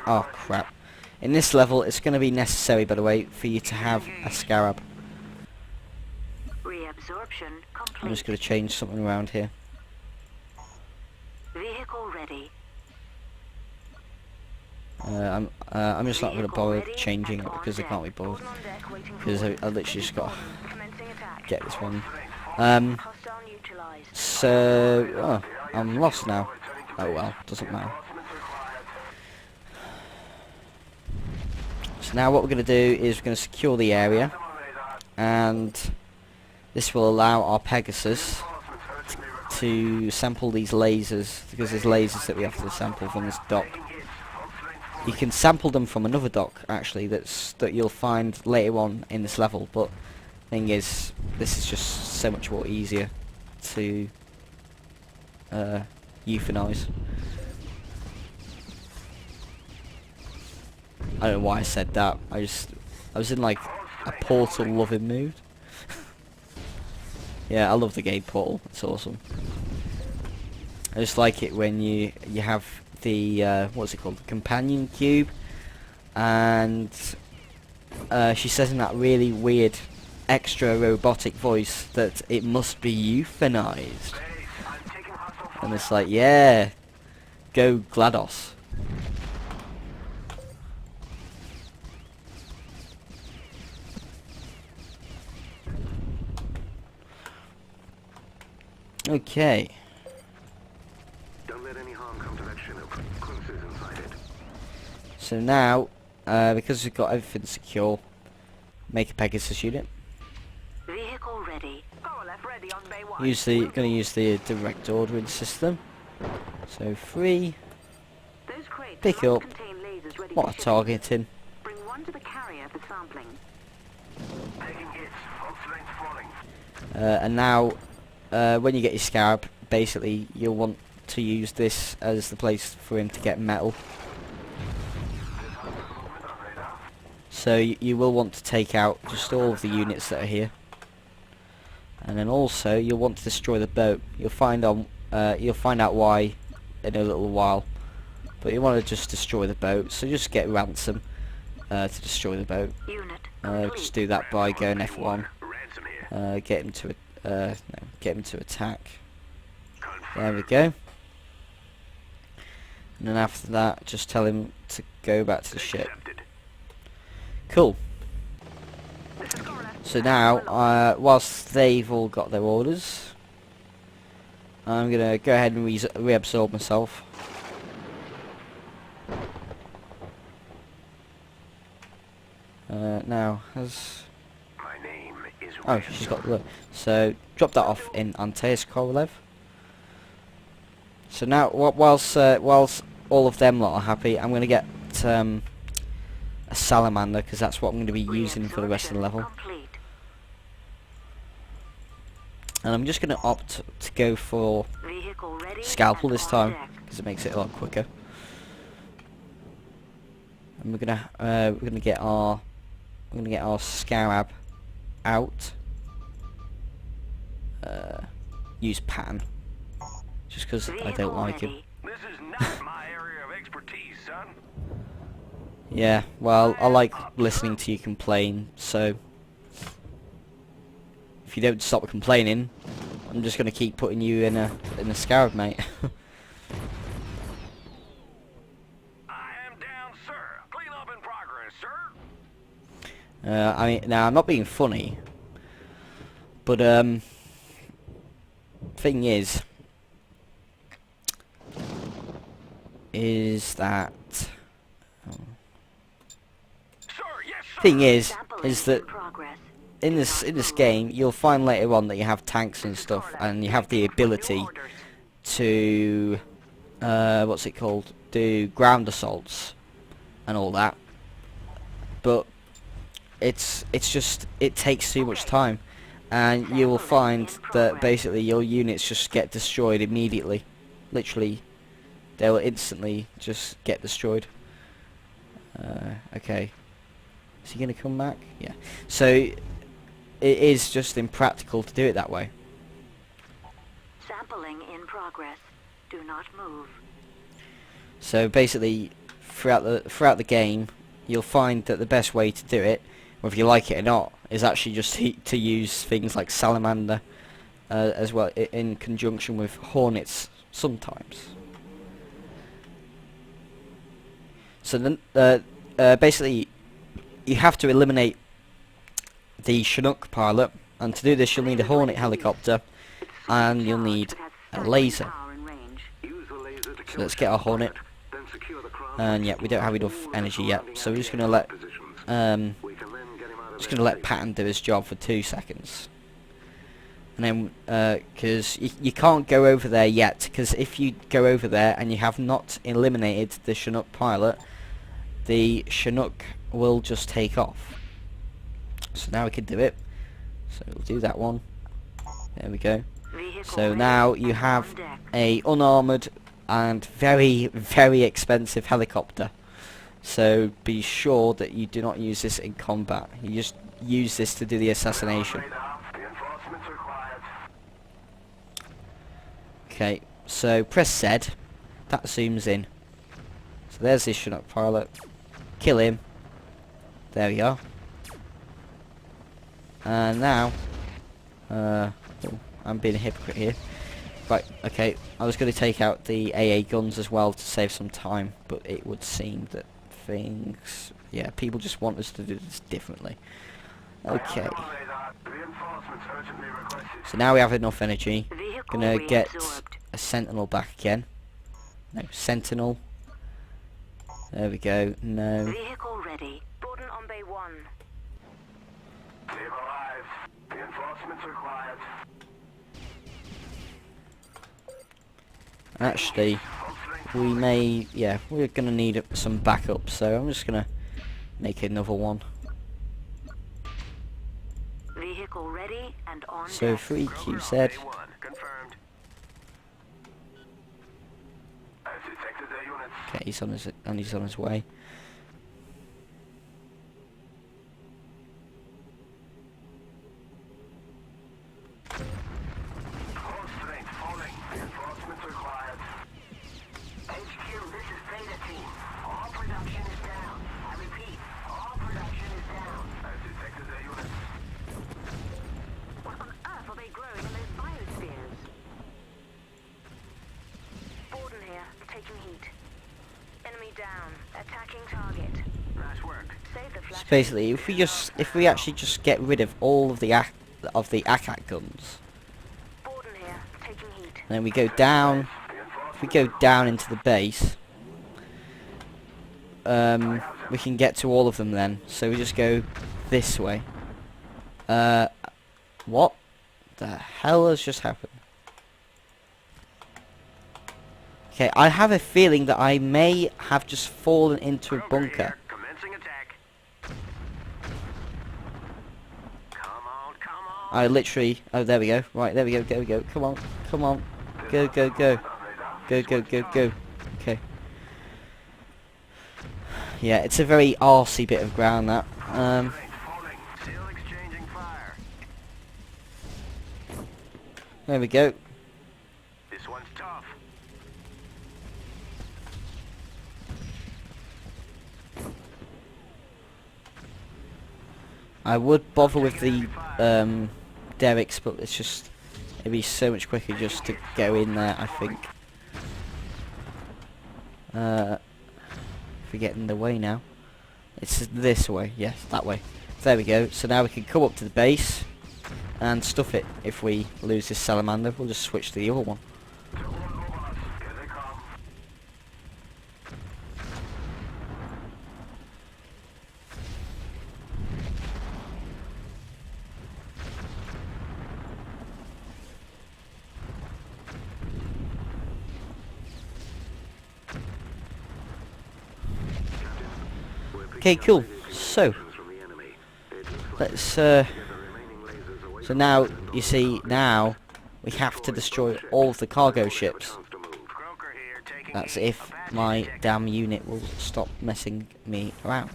crap. In this level, it's going to be necessary, by the way, for you to have a scarab. Reabsorption complete. I'm just going to change something around here. Vehicle ready. I'm just not going to bother changing it because I can't be bothered. Gordon on deck waiting for Because I orders. literally just got to Commencing attack. get this one. Hostile neutralized. So I'm lost now. Oh well, doesn't matter. So now what we're going to do is we're going to secure the area, and this will allow our Pegasus to sample these lasers, because there's lasers that we have to sample from this dock. You can sample them from another dock actually that you'll find later on in this level, but thing is, this is just so much more easier to euthanize. I don't know why I said that. I was in like a Portal loving mood. Yeah, I love the game Portal. It's awesome. I just like it when you have the what's it called, the companion cube, and she says in that really weird extra robotic voice that it must be euthanized, and it's like, yeah, go GLaDOS. Okay. Don't let any harm come to that Chinook. Cruises inside it. So now, because we've got everything secure, make a Pegasus unit. Vehicle ready. Korolev ready on bay 1. Going to use the direct ordering system. So 3, Those crates pick must up. contain lasers ready What for a shipping. targeting. Bring one to the carrier for sampling. Taking hits. Full strength falling. And now, when you get your Scarab, basically you'll want to use this as the place for him to get metal. So you will want to take out just all of the units that are here, and then also you'll want to destroy the boat. You'll find out why in a little while, but you want to just destroy the boat. So just get Ransom to destroy the boat. Unit Just do that by going F1. Ransom here. Get him to get him to attack. There we go. And then after that, just tell him to go back to the ship. Accepted. Cool. This is Korolev. So now, whilst they've all got their orders, I'm gonna go ahead and reabsorb myself. Now, has... My name is Oh, she's got the... So, drop that off in Antaeus Korolev. So now, whilst all of them lot are happy, I'm gonna get a salamander, because that's what I'm going to be using for the rest of the level. Complete. And I'm just going to opt to go for Vehicle ready scalpel and this on time, deck. because it makes it a lot quicker. And we're gonna get our Scarab out. Use Pan, just because I Vehicle don't like him. ready. This is not my area of expertise, son. Yeah, well, I like listening to you complain, so if you don't stop complaining, I'm just gonna keep putting you in a scarab, mate. I am down, sir. Clean up in progress, sir. I mean, now I'm not being funny, but thing is that Sir, yes, sir. thing is Sampling that in progress. in this game you'll find later on that you have tanks and stuff, and you have the ability to what's it called, do ground assaults and all that, but it's just, it takes too much time, and you will find that basically your units just get destroyed immediately. Literally, they will instantly just get destroyed. Okay, is he gonna come back? Yeah. So it is just impractical to do it that way. Sampling in progress. Do not move. So basically, throughout the game, you'll find that the best way to do it, whether you like it or not, is actually just to use things like Salamander, as well, in conjunction with Hornets sometimes. So then, basically, you have to eliminate the Chinook pilot, and to do this you'll need a Hornet helicopter, and you'll need a laser. Use the laser to So kill let's the get our Chinook Hornet. pilot, then secure the craft And yeah, we don't have enough energy yet, so we're just gonna let We can then get him out of there safe. Patton do his job for 2 seconds, and then because you can't go over there yet, because if you go over there and you have not eliminated the Chinook pilot, the Chinook will just take off. So now we can do it. So we'll do that one. There we go. So now you have a unarmored and very, very expensive helicopter. So be sure that you do not use this in combat. You just use this to do the assassination. Reinforcements required. Okay, so press Z. That zooms in. So there's this Chinook pilot. Kill him. There we are. And now, oh, I'm being a hypocrite here. Right, okay, I was going to take out the AA guns as well to save some time, but it would seem that things, yeah, people just want us to do this differently. Okay, Reinforcements urgently requested. so now we have enough energy. Vehicle Gonna get reabsorbed. a Sentinel back again. No, Sentinel. There we go. No. Vehicle ready. Borden on Bay 1. They've arrived. Reinforcements required. Actually, we may, yeah, we're gonna need some backup, so I'm just gonna make another one. Vehicle ready and on So deck. 3QZ. A1, confirmed. I've detected their units. Okay, he's on his way. Hold strength falling. Reinforcements required. HQ, this is Theta Team. All production is down. I repeat, all production is down. I've detected their units. What on earth are they growing in those biospheres? Borden here, taking heat. Enemy down. Attacking target. Nice work. Save the So flash. basically, if we actually just get rid of all of the ACAT guns, Borden here, taking heat. and then we go down, if we go down into the base, we can get to all of them then. So we just go this way. What the hell has just happened? Okay, I have a feeling that I may have just fallen into a bunker. Commencing attack. Come on, come on. I literally, oh there we go, right, there we go, there we go, come on, come on, go, go, go, go, go, go, go, okay. Yeah, it's a very arsey bit of ground that, Strength falling. Still exchanging fire. there we go. This one's tough. I would bother with the Derricks, but it's just, It'd be so much quicker just to go in there, I think. If we get in the way now. It's this way, yes, that way. There we go. So now we can come up to the base and stuff it. If we lose this salamander, we'll just switch to the other one. Okay, cool. So let's so now you see, now we have to destroy all of the cargo ships. Croker here, taking That's a if Apache my deck. damn unit will stop messing me around.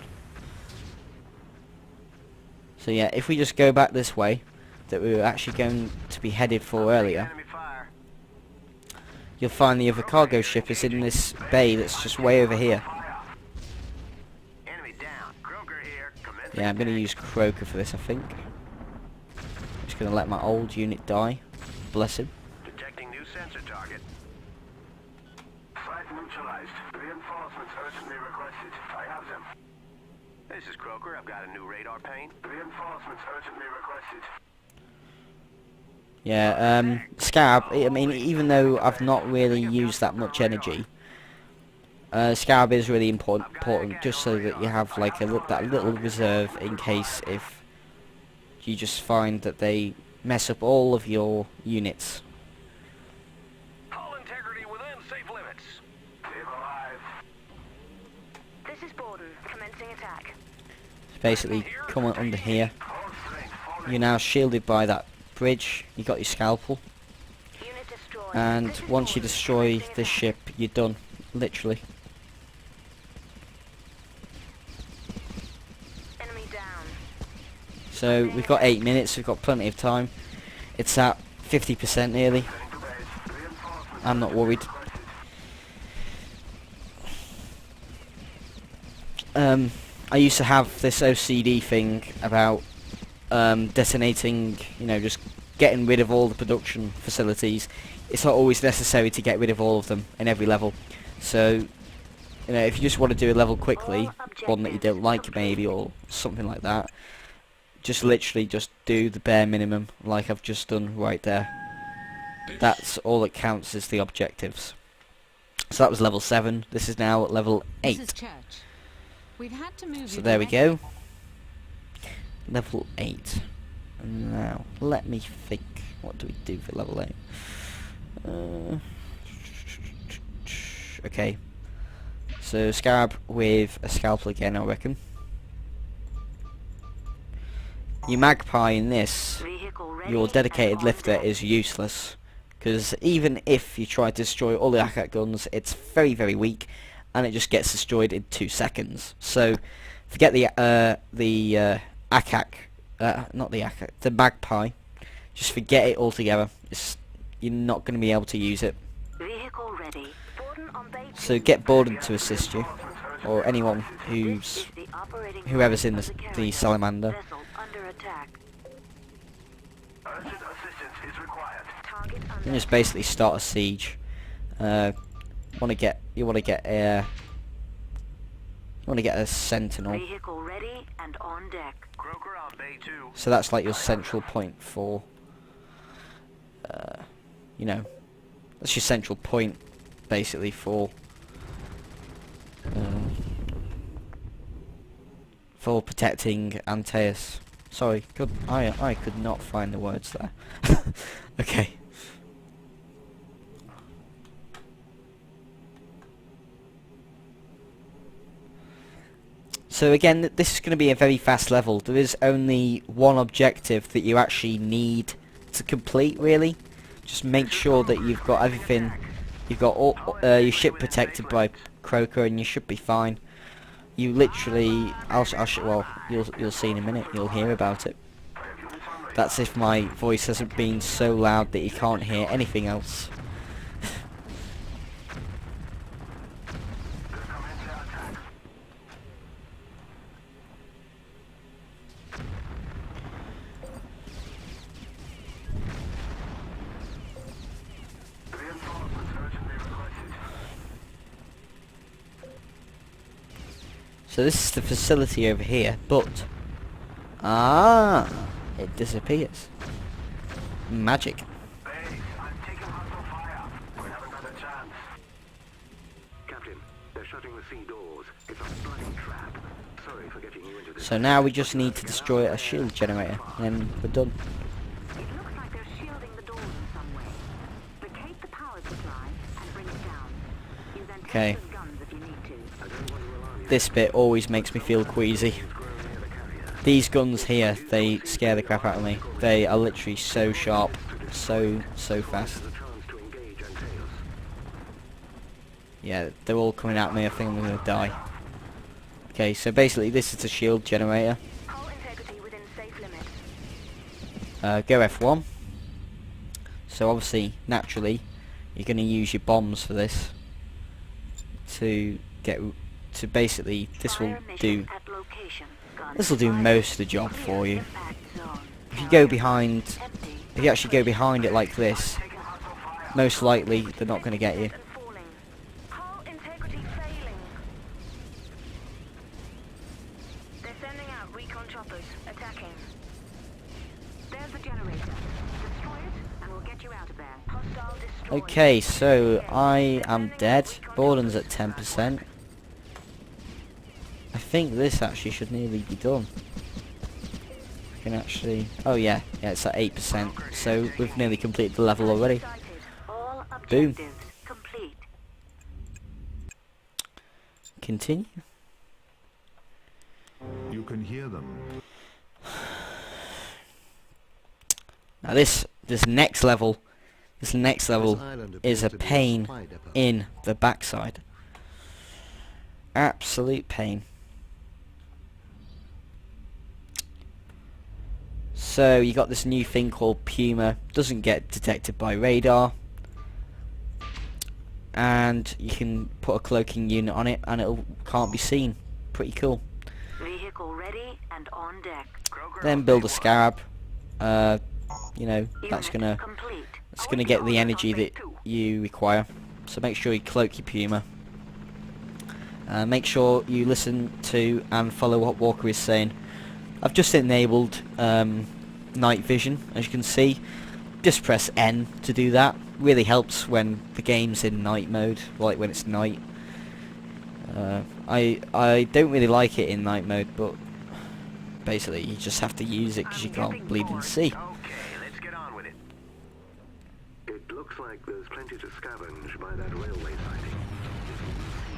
So yeah, if we just go back this way that we were actually going to be headed for earlier, Enemy fire. you'll find the other cargo ship is in this bay that's just way over here. Enemy down. Croker here. Commencing Yeah, I'm going to attack. use Croker for this, I think. Just going to let my old unit die. Bless him. Detecting new sensor target. Site neutralized. Reinforcements urgently requested. I have them. This is Croker. I've got a new radar pane. Reinforcements urgently requested. Yeah, Scab, I mean, even though I've not really used that much energy, Scab is really important just so that you have like that little reserve in case if you just find that they mess up all of your units. Hull integrity within safe limits. Team alive. This is Borden. Commencing attack. So basically, come on under here. All strength falling. You're now shielded by that bridge. You got your scalpel, Unit destroyed. and This is once you Borden. destroy Commencing this attack. ship, you're done, literally. Enemy down. So we've got 8 minutes. We've got plenty of time. It's at 50% nearly. Heading to base. Reinforcements I'm not worried. I used to have this OCD thing about detonating, you know, just getting rid of all the production facilities. It's not always necessary to get rid of all of them in every level. So, you know, if you just want to do a level quickly, one that you don't like maybe, or something like that, just literally just do the bare minimum, like I've just done right there. That's all that counts as the objectives. So that was level 7. This is now level 8. This is Church. We've had to move So you there we directly. go. Level 8. Now, let me think. What do we do for level 8? Okay. So Scarab with a scalpel again, I reckon. Your Magpie in this, Vehicle ready your dedicated and on lifter deck. is useless. Because even if you try to destroy all the ACAT guns, it's very, very weak. And it just gets destroyed in 2 seconds. So, forget the ACAC, not the ACAC, the Magpie. Just forget it altogether. You're not going to be able to use it. Vehicle ready. Borden on bay So 2. get Borden to assist you, or anyone This who's is the operating whoever's in room the of carrier. salamander. Vessel under attack. urgent assistance is required. Target You under just basically start a siege. You want to get a sentinel. Vehicle ready and on deck. Croker on bay 2. So that's like your central point for, you know, that's your central point, basically, for protecting Antaeus. Sorry, I could not find the words there. Okay. So again, this is going to be a very fast level. There is only one objective that you actually need to complete, really. Just make sure that you've got everything. You've got all your ship protected by Croker, and you should be fine. You literally, well, you'll see in a minute. You'll hear about it. That's if my voice hasn't been so loud that you can't hear anything else. So this is the facility over here, but it disappears. Magic. Base, I'm taking hostile fire. We haven't got a chance. Captain, they're shutting the sea doors. It's a bloody trap. Sorry for getting you into this. So now we just need to destroy a shield generator, and then we're done. It looks like they're shielding the doors in some way. Locate the power supply and bring it down. Use Okay. antennas guns if you need to. This bit always makes me feel queasy. These guns here, they scare the crap out of me. They are literally so sharp, so fast. Yeah, they're all coming at me. I think I'm gonna die. Okay, so basically this is the shield generator. Hull integrity within safe limits. Go F1. So obviously, naturally, you're gonna use your bombs for this. To basically, this will do most of the job for you. If you go behind, if you actually go behind it like this, most likely they're not going to get you. Hull integrity failing. They're sending out recon choppers, attacking. There's the generator. Destroy it, and we'll get you out of there. Hostile destroyed. Okay, so I am dead. Borden's at 10%. I think this actually should nearly be done. I can actually... Oh yeah, it's at 8%. So we've nearly completed the level already. All Boom. objectives complete. Continue. You can hear them. Now this next level is a pain in the backside. Absolute pain. So you got this new thing called Puma. Doesn't get detected by radar, and you can put a cloaking unit on it, and it can't be seen. Pretty cool. Vehicle ready and on deck. Then build a Scarab. You know, that's gonna get the energy that you require. So make sure you cloak your Puma. Make sure you listen to and follow what Walker is saying. I've just enabled night vision, as you can see. Just press N to do that. Really helps when the game's in night mode, like when it's night. I don't really like it in night mode, but basically you just have to use it because you can't bleed and see. Okay, let's get on with it. It looks like there's plenty to scavenge by that railway siding.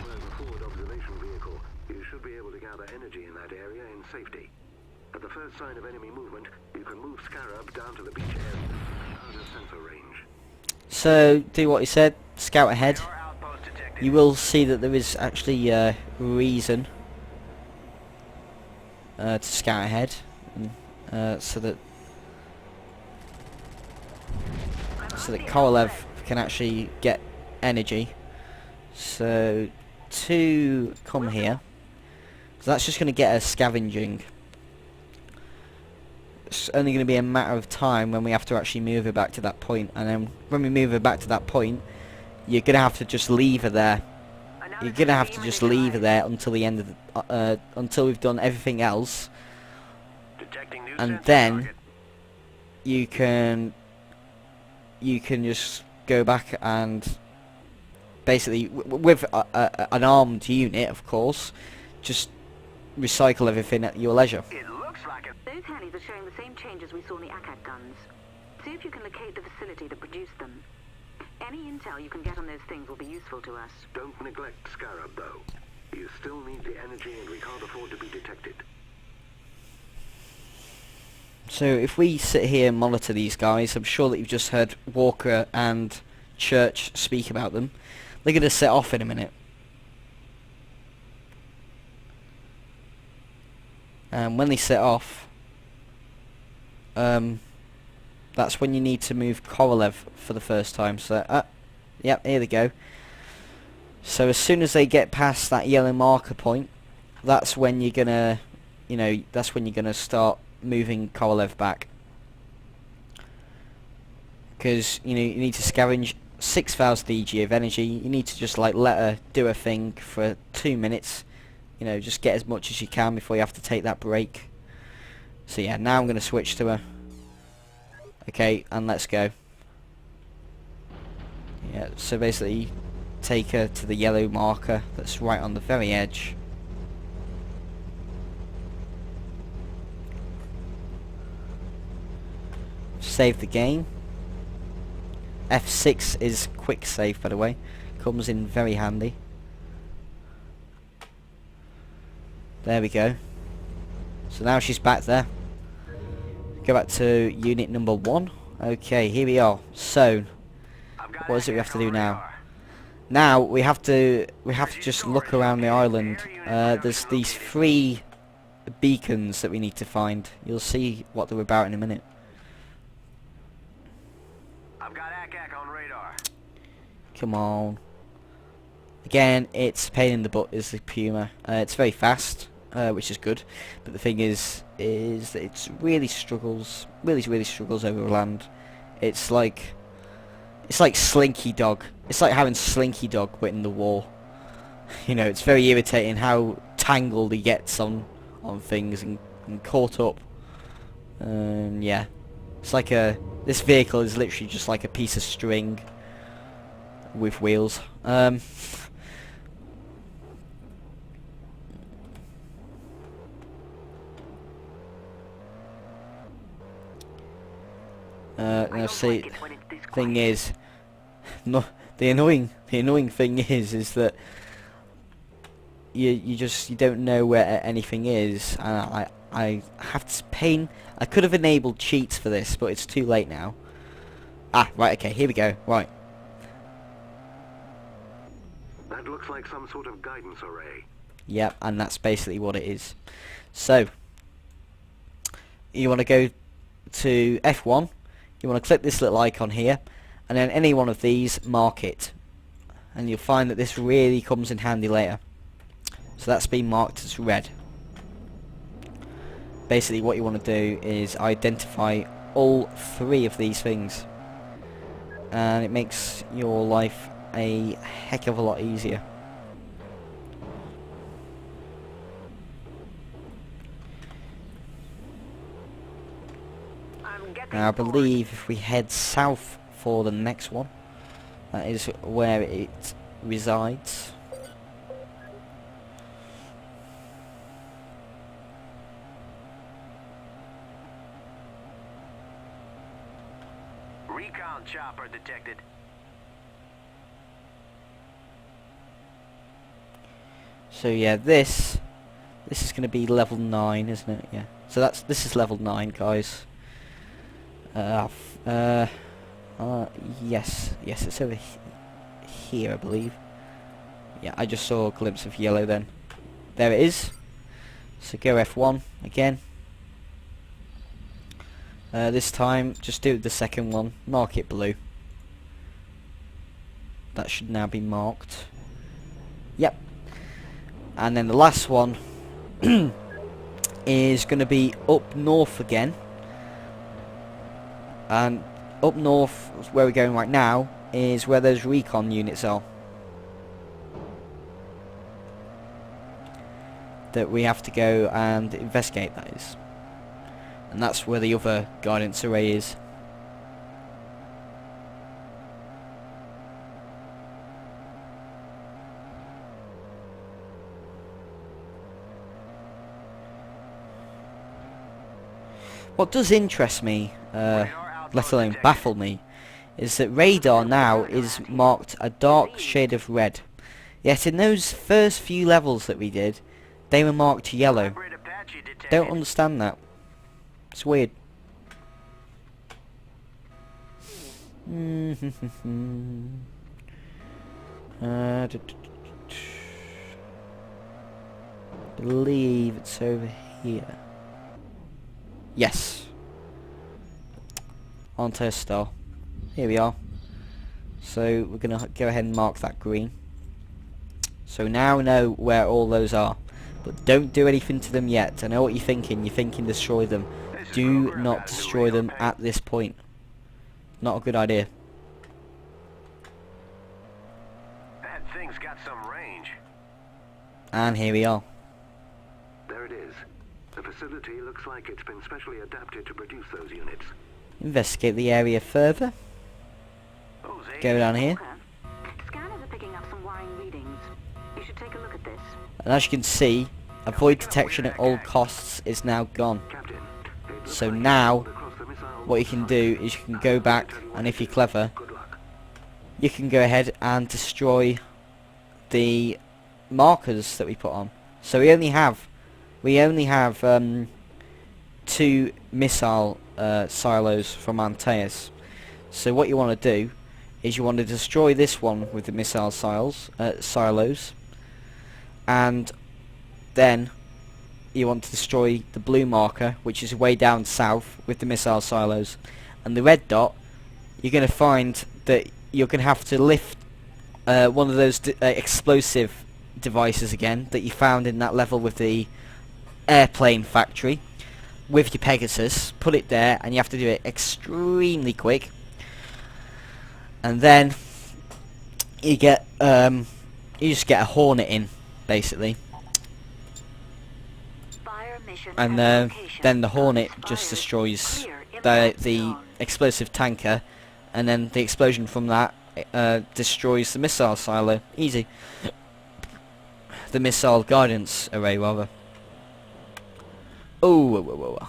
There's a forward observation vehicle. You should be able to gather energy in that area in safety. At the first sign of enemy movement, you can move Scarab down to the beach area out of sensor range. So do what he said. Scout ahead. Our outpost detected. You will see that there is actually reason to scout ahead, so that Korolev can actually get energy. So to come here, so that's just going to get us scavenging. It's only going to be a matter of time when we have to actually move her back to that point, and then when we move her back to that point, you're going to have to just leave her there. You're going to have to just leave her there until the end of the, until we've done everything else, Detecting new and sensor then target. you can just go back and basically with an armed unit, of course, just recycle everything at your leisure. It looks like it. Those Hannies are showing the same changes we saw in the ACAT guns. See if you can locate the facility that produced them. Any intel you can get on those things will be useful to us. Don't neglect Scarab, though. You still need the energy and we can't afford to be detected. So if we sit here and monitor these guys, I'm sure that you've just heard Walker and Church speak about them. They're going to set off in a minute. And when they set off, that's when you need to move Korolev for the first time. So, yep, here they go. So as soon as they get past that yellow marker point, that's when you're gonna, that's when you're gonna start moving Korolev back. Because you need to scavenge 6,000 EG of energy. You need to just let her do her thing for 2 minutes. You know, just get as much as you can before you have to take that break. So yeah, now I'm going to switch to her. Okay, and let's go. Yeah, so basically take her to the yellow marker that's right on the very edge. Save the game. F6 is quick save, by the way. Comes in very handy. There we go. So now she's back there. Go back to unit number 1. Okay, here we are. So, what is it we have to do now? Now we have to just look around the island. There's these 3 beacons that we need to find. You'll see what they're about in a minute. I've got ACAC on radar. Come on. Again, it's a pain in the butt, is the Puma. It's very fast, which is good. But the thing is that it really struggles over land. It's like Slinky Dog. It's like having Slinky Dog but in the war. You know, it's very irritating how tangled he gets on things and caught up. Yeah, it's like this vehicle is literally just like a piece of string with wheels. Now see, thing is, no, the annoying thing is that you don't know where anything is, and I have to pain. I could have enabled cheats for this, but it's too late now. Ah, right, okay, here we go. Right. That looks like some sort of guidance array. Yep, and that's basically what it is. So, you want to go to F1, you want to click this little icon here, and then any one of these, mark it. And you'll find that this really comes in handy later. So that's been marked as red. Basically what you want to do is identify all 3 of these things. And it makes your life a heck of a lot easier. Now I believe if we head south for the next one, that is where it resides. Recon chopper detected. So yeah, this is going to be level 9, isn't it? Yeah. So this is level 9, guys. Yes, it's over here, I believe. Yeah, I just saw a glimpse of yellow then. There it is. So go F1 again. This time, just do the second one. Mark it blue. That should now be marked. Yep. And then the last one is going to be up north again. And up north, where we're going right now, is where those recon units are. That we have to go and investigate, that is. And that's where the other guidance array is. What does interest me, let alone baffle me, is that radar now is marked a dark shade of red. Yet in those first few levels that we did, they were marked yellow. Don't understand that. It's weird. Believe it's over here. Yes. Onto a star. Here we are. So we're gonna go ahead and mark that green. So now we know where all those are. But don't do anything to them yet. I know what you're thinking. You're thinking destroy them. Do not destroy them at this point. Not a good idea. That thing's got some range. And here we are. There it is. The facility looks like it's been specially adapted to produce those units. Investigate the area further. Jose, Go down here. Okay. Scanners are picking up some wiring readings. You should take a look at this. And as you can see, avoid detection at all costs is now gone. Captain, it looks So like you've now, stumbled across the missile what you can do is you can go back, and if you're clever, Good luck. you can go ahead and destroy the markers that we put on. So we only have 2 missile silos from Antaeus. So what you want to do is you want to destroy this one with the missile silos, and then you want to destroy the blue marker, which is way down south, with the missile silos. And the red dot, you're going to find that you're going to have to lift one of those explosive devices again that you found in that level with the airplane factory with your Pegasus. Put it there, and you have to do it extremely quick. And then you get you just get a Hornet in, basically. Fire mission And at location. then the Hornet Guns just fired. destroys Clear the impact zone. explosive tanker, and then the explosion from that destroys the missile silo. Easy. The missile guidance array, rather. Oh, whoa, whoa, whoa, whoa.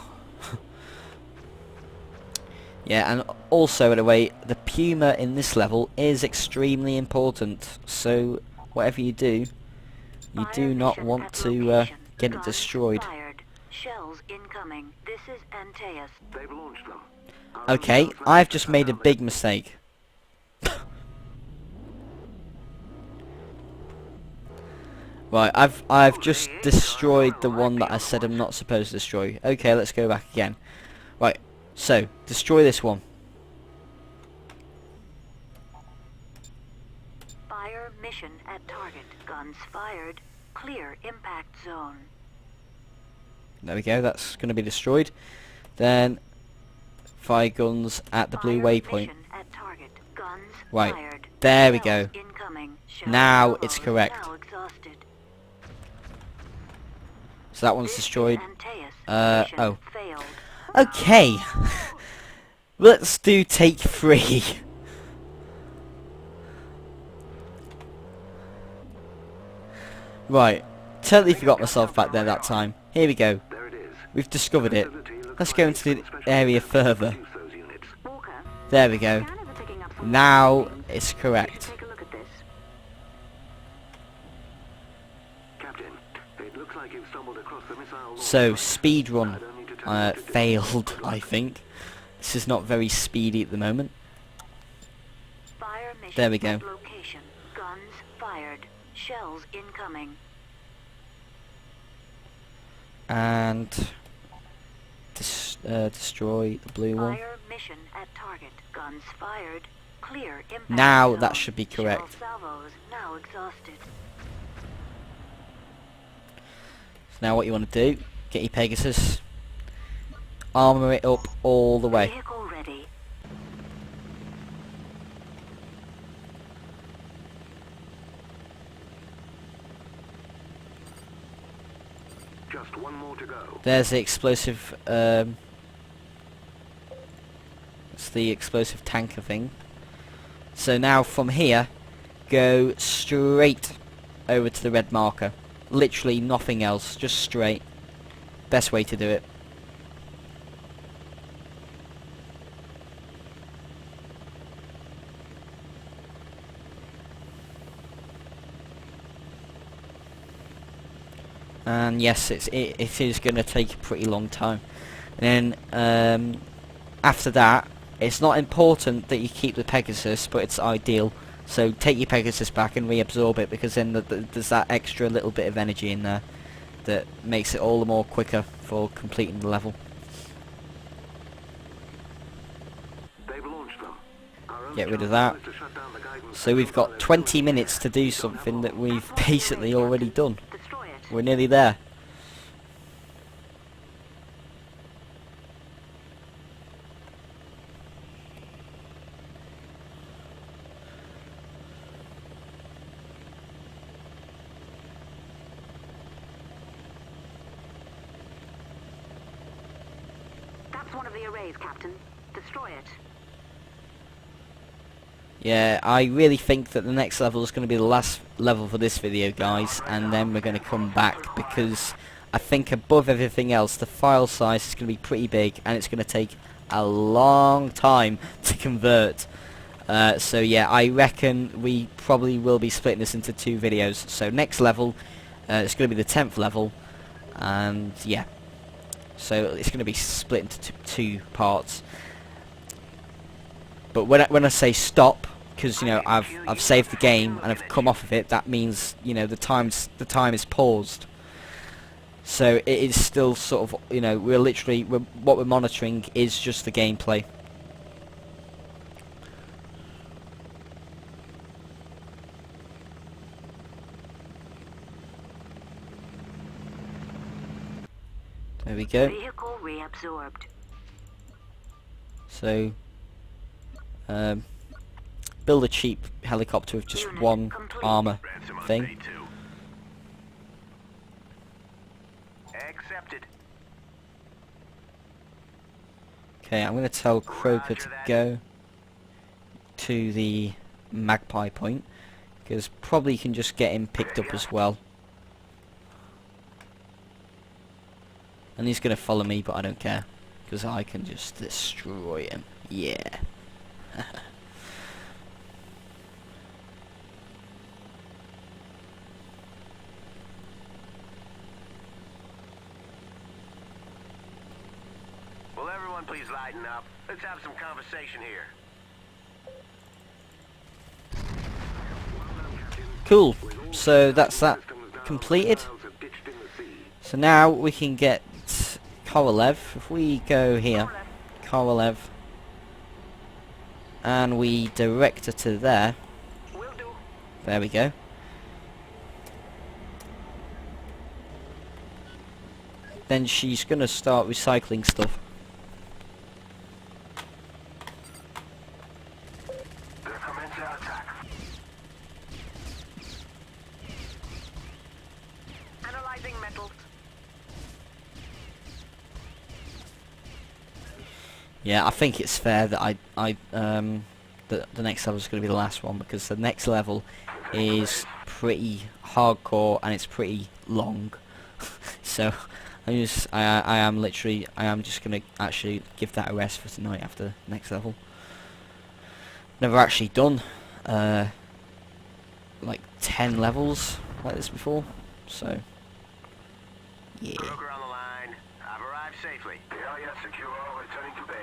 Yeah, and also, by the way, the Puma in this level is extremely important. So whatever you do, you Fire do not mission want at to location. get it Guns destroyed. fired. Shells incoming. This is Antaeus. They've launched them. Okay, I've just made a big mistake. Right, I've just destroyed the one that I said I'm not supposed to destroy. Okay, let's go back again. Right, so destroy this one. Fire mission at target. Guns fired. Clear impact zone. There we go, that's going to be destroyed. Then fire guns at the blue Fire waypoint. mission at target. Guns Right, fired. there we Shells go. incoming. Shell Now it's salvos correct. now exhausted. So that one's This is destroyed. Antaeus. Mission Oh. failed. Okay. Let's do take 3. Right. Totally forgot myself back there that time. Here we go. There it is. We've discovered it. Facility looks Let's like go it's into been the specially area adapted to further. produce those units. Walker, There we go. scanners are picking up some Now readings. it's You should correct. take a look at this. Captain, it looks like you've stumbled across the missile launch So, site. speed I run don't need to tell you what to do. failed, Good luck. I think. This is not very speedy at the moment. Fire mission There we go. at location. Guns fired. Shells incoming. And destroy the blue one. Fire mission at target. Guns fired. Clear impact Now zone. that should be correct. Shell salvos now exhausted. So now what you want to do, get your Pegasus, armour it up all the way. Vehicle ready. Just one more to go. There's the explosive, it's the explosive tanker thing. So now from here, go straight over to the red marker. Literally nothing else, just straight. Best way to do it. And yes, it is going to take a pretty long time. And then after that, it's not important that you keep the Pegasus, but it's ideal. So take your Pegasus back and reabsorb it, because then there's that extra little bit of energy in there that makes it all the more quicker for completing the level. They've launched them. Our only Get rid of chance that. is to shut down the guidance So we've control got their 20 facility. minutes to do something that we've basically already done. Destroy it. We're nearly there. of the arrays, Captain. Destroy it. Yeah, I really think that the next level is going to be the last level for this video, guys, and then we're going to come back, because I think above everything else, the file size is going to be pretty big, and it's going to take a long time to convert. So yeah, I reckon we probably will be splitting this into 2 videos. So next level, it's going to be the 10th level, and yeah, so it's going to be split into 2 parts. But when I say stop, because you know I've saved the game and I've come off of it, that means you know the time is paused. So it is still sort of, you know, what we're monitoring is just the gameplay. There we go. Vehicle reabsorbed. So build a cheap helicopter with just 1 armor Ransom on thing. day 2. Accepted. Okay, I'm going to tell Croker to go to the Magpie point, because probably you can just get him picked up as well. And he's going to follow me, but I don't care, because I can just destroy him. Yeah. Will everyone please lighten up? Let's have some conversation here. Cool. So that's that completed. So now we can get Korolev. If we go here, Korolev, and we direct her to there. Will do. There we go. Then she's gonna start recycling stuff. They're commencing our attack. Analyzing metals. Yeah, I think it's fair that the next level is going to be the last one, because the next level is pretty hardcore and it's pretty long. So I am just going to actually give that a rest for tonight after the next level. Never actually done like 10 levels like this before, so yeah. Broker on the line. I've arrived safely. The area secure. Returning to base.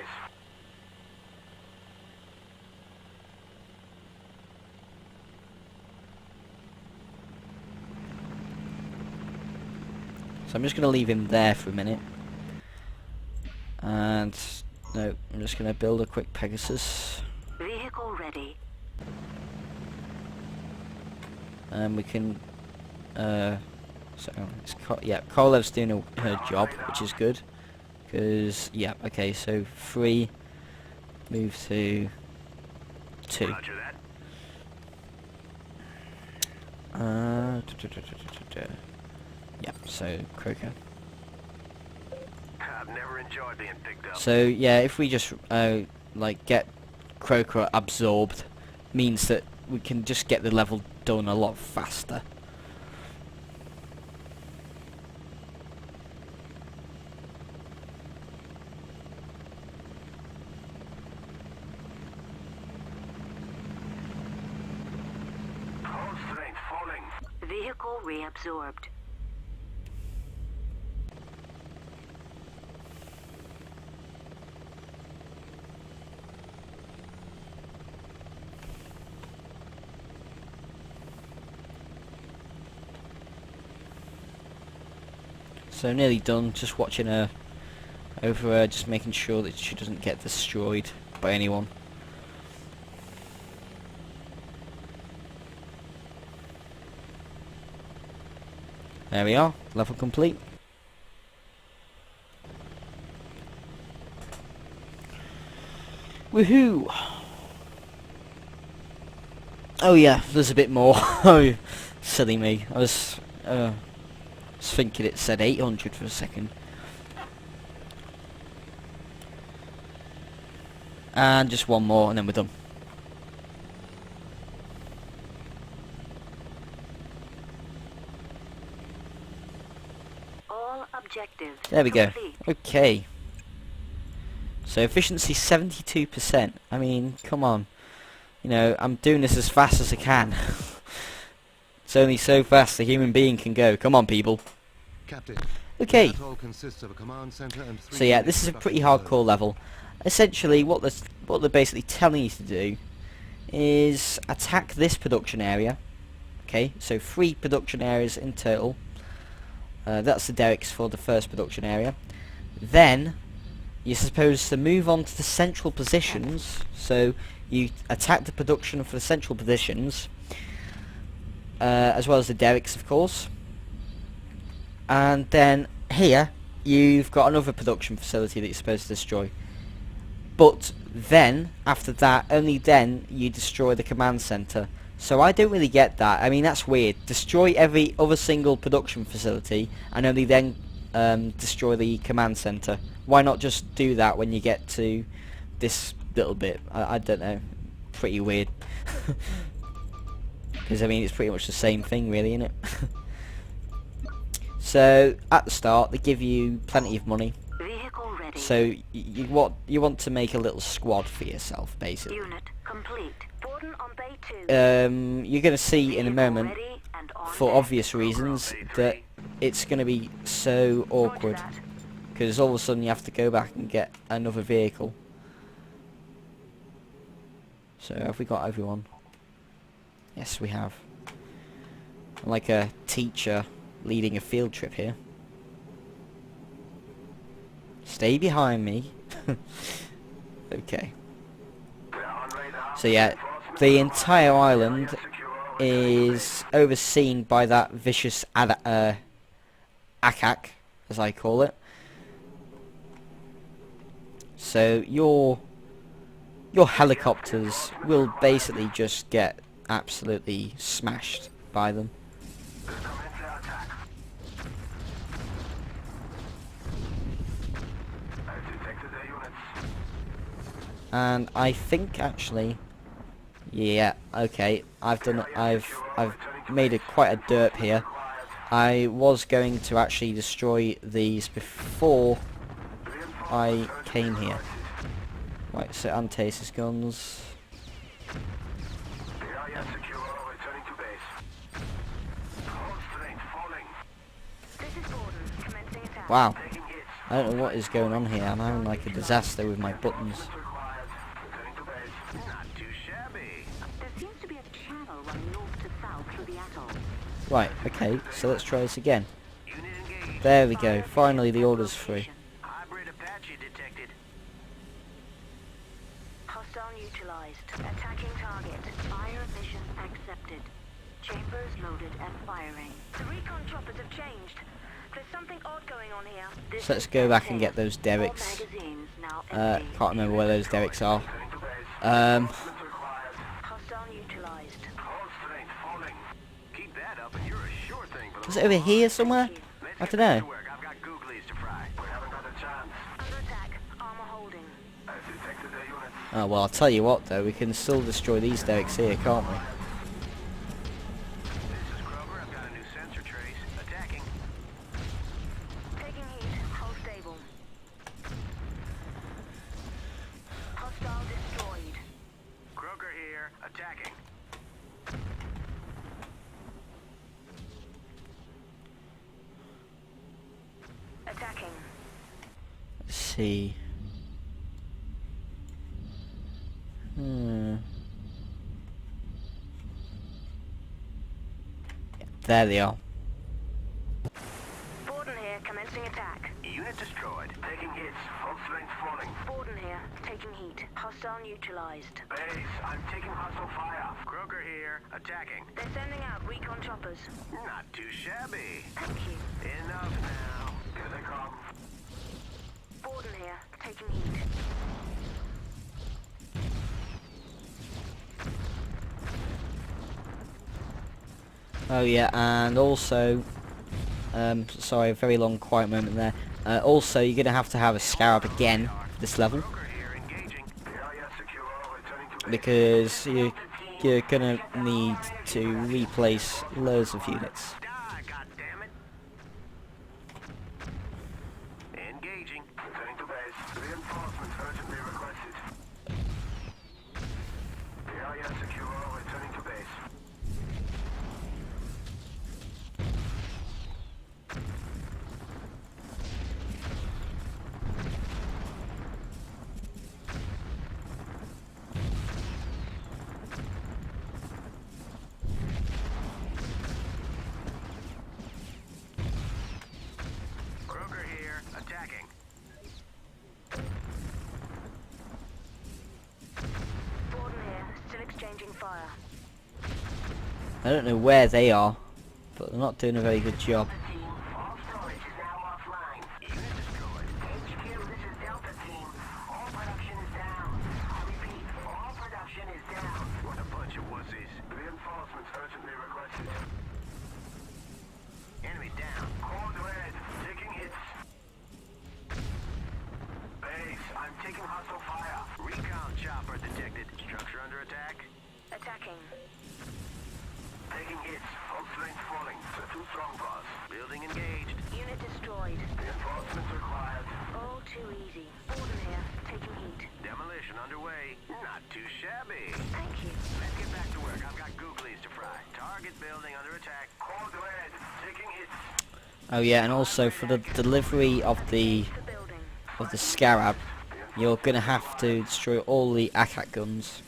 So I'm just going to leave him there for a minute. And no, I'm just going to build a quick Pegasus. Vehicle ready. And we can so it's Korolev's doing her job, which is good, because yeah, okay, so 3 move to 2. Roger that. Yeah, so Croker. I've never enjoyed being picked up. So yeah, if we just like get Croker absorbed, means that we can just get the level done a lot faster. Hold strength falling. Vehicle reabsorbed. So nearly done, just watching her over her, just making sure that she doesn't get destroyed by anyone. There we are, level complete. Woohoo! Oh yeah, there's a bit more. Oh, silly me. I was thinking it said 800 for a second. And just one more and then we're done. All objectives There we go. complete. Okay. So efficiency 72%. I mean, come on. You know, I'm doing this as fast as I can. It's only so fast a human being can go. Come on, people. Captain. Okay. The atoll consists of a command center and 3 So yeah, units this is a pretty production hardcore level. Essentially, what they're basically telling you to do is attack this production area. Okay, so 3 production areas in total. That's the derricks for the first production area. Then you're supposed to move on to the central positions. So you attack the production for the central positions, as well as the derricks, of course. And then here you've got another production facility that you're supposed to destroy. But then, after that, only then you destroy the command center. So I don't really get that. I mean, that's weird. Destroy every other single production facility and only then destroy the command center. Why not just do that when you get to this little bit? I don't know. Pretty weird. Because, I mean, it's pretty much the same thing, really, isn't it? So, at the start, they give you plenty of money. Vehicle ready. So, you want to make a little squad for yourself, basically. Unit complete. Borden on bay 2. You're going to see in a Vehicle moment, ready and on for deck. obvious reasons, that it's going to be so awkward. Roger that. Because all of a sudden you have to go back and get another vehicle. So, have we got everyone? Yes, we have. I'm like a teacher leading a field trip here. Stay behind me. Okay. So yeah, the entire island is overseen by that vicious Akak, as I call it. So your helicopters will basically just get absolutely smashed by them. And I think actually, yeah, okay, I've made it quite a derp here. I was going to actually destroy these before I came here. Right, so anti-aces guns. This is Borden. Commencing attack. Wow, I don't know what is going on here. I'm having like a disaster with my buttons. Not too shabby. There seems to be a channel running north to south through the atoll. Right, okay, so let's try this again. Unit engaged. There we go, finally the order's free. Hybrid Apache detected. Hostile neutralized. Attacking target. Fire mission accepted. Chambers loaded and firing. The recon choppers have changed. There's something odd going on here. This So let's is go back and Sentinel. get those All derricks. magazines now empty. Can't remember where those derricks are. Hostile neutralized. Hold strength falling. Keep that up and you're a sure thing for the Is it over here somewhere? Let's I get don't know. to work. I've got googlies to fry. We haven't got a chance. Under attack. Armor holding. I've detected the units. Oh well, I'll tell you what though, we can still destroy these derricks here, can't we? This is Kroger. I've got a new sensor trace. Attacking. Taking heat. Hull stable. Hostile destroyed. Kroger here. Attacking. Attacking. Let's see. There they are. Borden here. Commencing attack. Unit destroyed. Taking hits. Hold strength falling. Borden here. Taking heat. Hostile neutralized. Base, I'm taking hostile fire. Kroger here. Attacking. They're sending out recon choppers. Not too shabby. Thank you. Enough now. Here they come. Borden here. Taking heat. Oh yeah, and also, sorry, a very long quiet moment there. Also, you're going to have a scarab again for this level. Kroger here. Engaging. because you're gonna need to replace loads of units. Die, goddammit. Engaging. Returning to base. Reinforcements urgently requested. The area secure. Returning to base. Kroger here, attacking. Borden here, still exchanging fire. I don't know where they are, but they're not doing a very good job. All storage is now offline. Unit destroyed. HQ, this is Delta Team. All production is down. I repeat, all production is down. What a bunch of wussies. Reinforcements urgently requested. Enemy down. Code red. Taking hits. Base, I'm taking hostile fire. Recon chopper detected. Structure under attack. Attacking. Taking hits. Full strength falling. To 2 strong bars. Building engaged. Unit destroyed. Reinforcements required. Oh, too easy. Borden here, taking heat. Demolition underway. Not too shabby. Thank you. Let's get back to work. I've got googlies to fry. Target building under attack. Code red. Taking hits. Oh yeah, and also for the delivery of the The building. Scarab, you're gonna have to destroy all the ACAT guns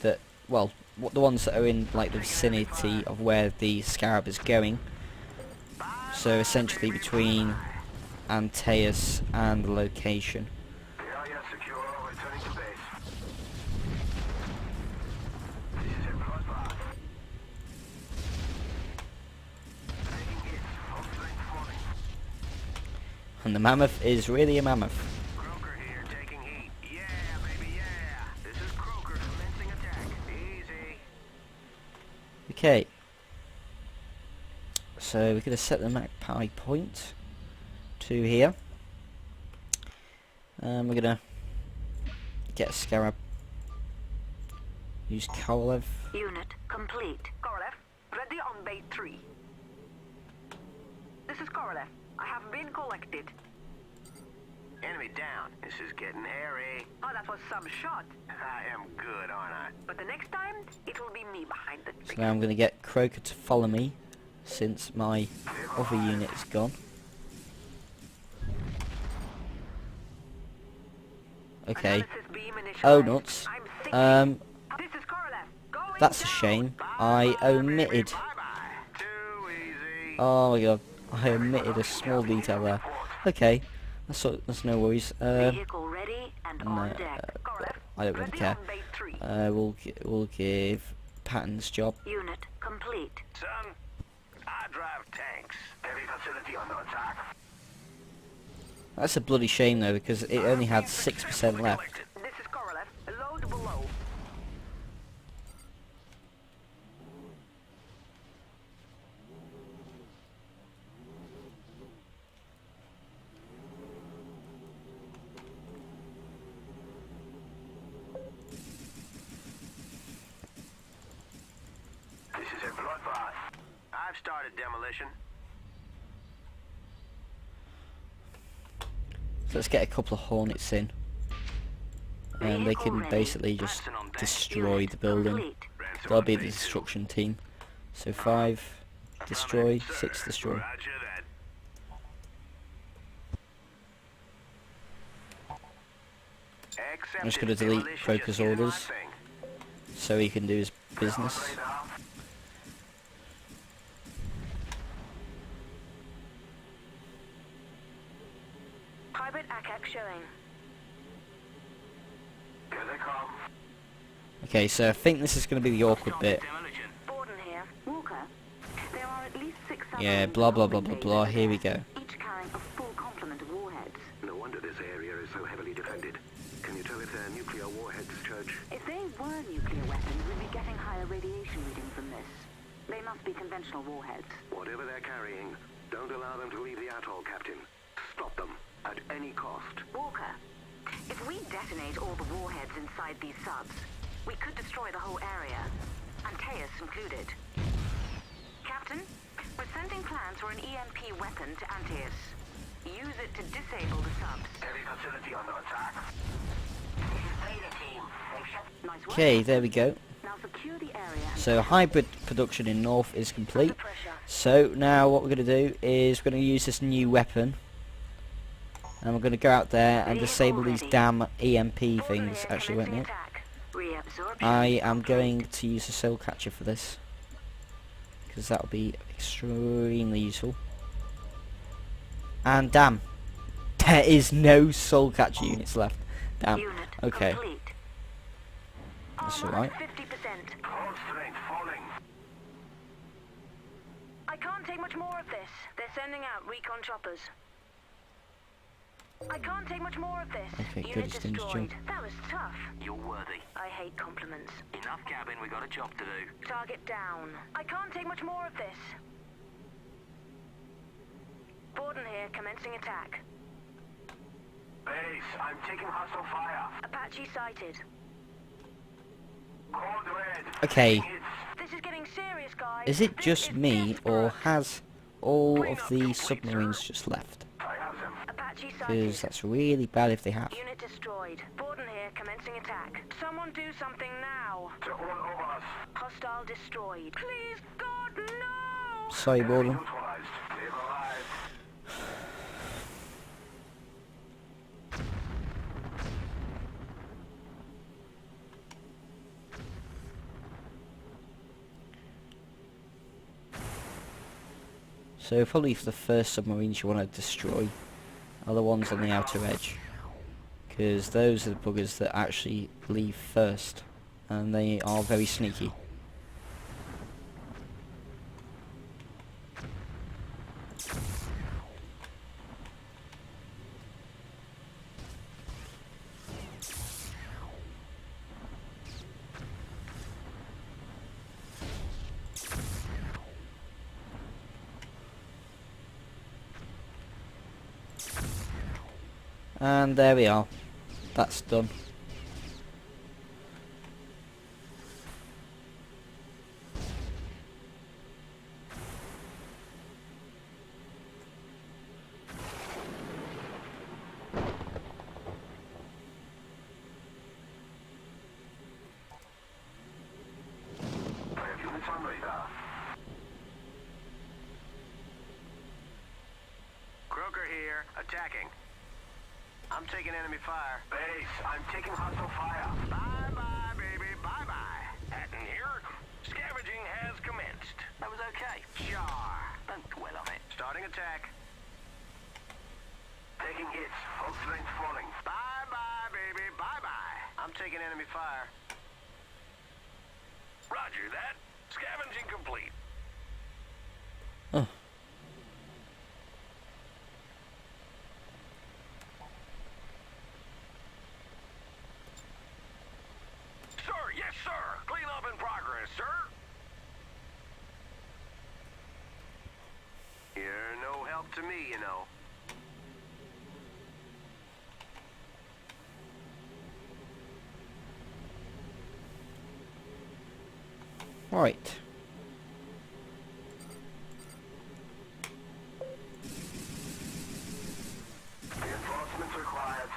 that, well, the ones that are in like the vicinity of where the Scarab is going. So essentially between Antaeus and the location. The area secure. Returning to base. This is a bloodbath. Taking hits. Full strength falling. And the mammoth is really a mammoth. Kroger here, taking heat. Yeah, baby, yeah. This is Kroger commencing attack. Easy. Okay. So we're going to set the magpie point to here. And we're going to get a Scarab. Use Korolev. Unit complete. Korolev, ready on bay 3. This is Korolev. I have been collected. Enemy down. This is getting hairy. Oh, that was some shot. I am good, aren't I? But the next time, it will be me behind the So trigger. now I'm going to get Croker to follow me, since my other unit is gone. Okay. Analysis beam Oh initialized. nuts. I'm thinking. This This is Korolev. Going That's a down. shame. I omitted. Bye-bye. Too easy. Oh my god. I omitted a small detail there. Okay. That's no worries. Vehicle ready and on no, deck. Korolev, I don't really ready care. on bay 3. We'll give Patton's job. Unit complete. Son, I drive tanks. Heavy facility under attack. That's a bloody shame though, because it only had 6% left. This is Korolev. Load below. This is a bloodbath. I've started demolition. So let's get a couple of Hornets in. And they can basically just destroy the building. Complete. They'll be the destruction team. So 5 destroy, 6 destroy. Roger that. I'm just going to delete Croker's orders so he can do his business. Private ACAC showing. Here they come. Okay, so I think this is going to be the awkward bit. Borden here. Walker. There are at least 6 Yeah, blah blah blah blah blah, here we go. Each carrying a full complement of warheads. No wonder this area is so heavily defended. Can you tell if they're nuclear warheads, Church? If they were nuclear weapons, we'd be getting higher radiation readings from this. They must be conventional warheads. Whatever they're carrying, don't allow them to leave the atoll, Captain. Stop them, at any cost. Walker, if we detonate all the warheads inside these subs, We could destroy the whole area, Antaeus included. Captain, we're sending plans for an EMP weapon to Antaeus. Use it to disable the subs. Heavy facility under attack. Nice work. Okay, there we go. Now secure the area. So hybrid production in North is complete. Under pressure. So now what we're going to do is we're going to use this new weapon. And we're going to go out there and disable these damn EMP things. Actually, wait a minute. Reabsorption. I am going to use a soul catcher for this. Because that will be extremely useful. And damn. There is no soul catcher units left. Damn. Unit Okay. complete. That's Almost alright. 50%. Core strength falling. I can't take much more of this. They're sending out recon choppers. I can't take much more of this. Okay, good, Unit it's done its destroyed. job. That was tough. You're worthy. I hate compliments. Enough gabbing, we got a job to do. Target down. I can't take much more of this. Borden here, commencing attack. Base, I'm taking hostile fire. Apache sighted. Code red. Okay. Hits. This is getting serious, guys. Is it This just is me, or desperate. has all of the submarines just left? I have them. Apache Because sighted. that's really bad if they have. Unit destroyed. Borden here, commencing attack. Someone do something now. They're all over us. Hostile destroyed. Please, God, no! Sorry, Borden. Neutralized. Live alive. So probably for the first submarines you want to destroy are the ones on the outer edge. Because those are the buggers that actually leave first. And they are very sneaky. And there we are. That's done. I have units on radar. Croker here, attacking. I'm taking enemy fire. Base, I'm taking hostile fire. Bye-bye, baby, bye-bye. Hatton here. Scavenging has commenced. That was okay. Sure. Don't dwell on it. Starting attack. Taking hits. Full strength falling. Bye-bye, baby, bye-bye. I'm taking enemy fire. Roger that. Scavenging complete. Oh. Sir, yes, sir. Clean up in progress, sir. You're no help to me, you know. Right. Reinforcements required.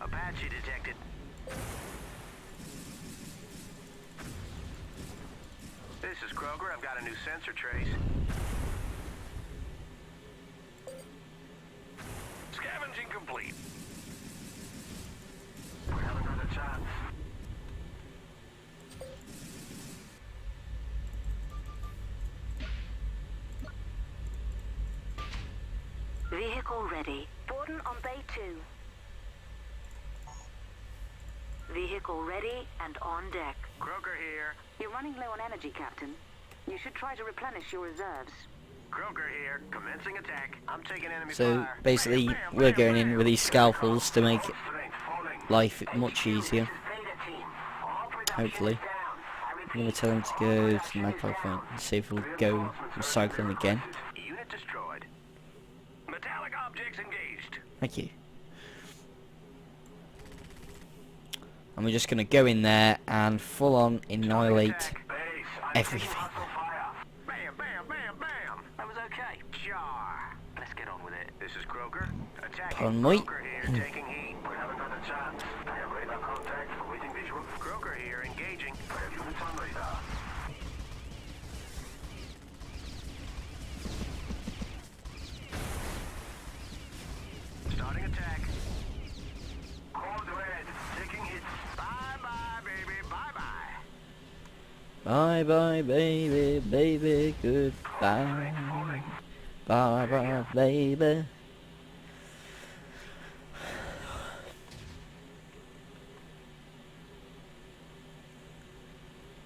Apache detected. This is Kroger. I've got a new sensor trace. Scavenging complete. We have another chance. Vehicle ready. Borden on Bay 2. Vehicle ready and on deck. Croker here. You're running low on energy, Captain. You should try to replenish your reserves. Croker here. Commencing attack. I'm taking enemy So fire. basically Bam, bam, we're bam, going in bam. with these scalpels to make Strength falling. life much easier. Beta team. All production Hopefully. is down. I I'm going to tell them to go to the magpie point and see if we'll go recycling again. Unit Metallic objects engaged. Thank you. And we're just going to go in there and full on annihilate Base, I'm everything. taking hostile fire. Bam, bam, bam, bam. That was okay. Jar. Let's get on with it. This is Croker. Attacking. Pardon me? Croker here, taking heat. We have another chance. I have radar contact. Awaiting visual. Croker here, engaging. I have units on radar. Starting attack. Code red. Taking hits. Bye-bye, baby. Bye-bye. Bye bye baby, baby, goodbye. Bye bye baby.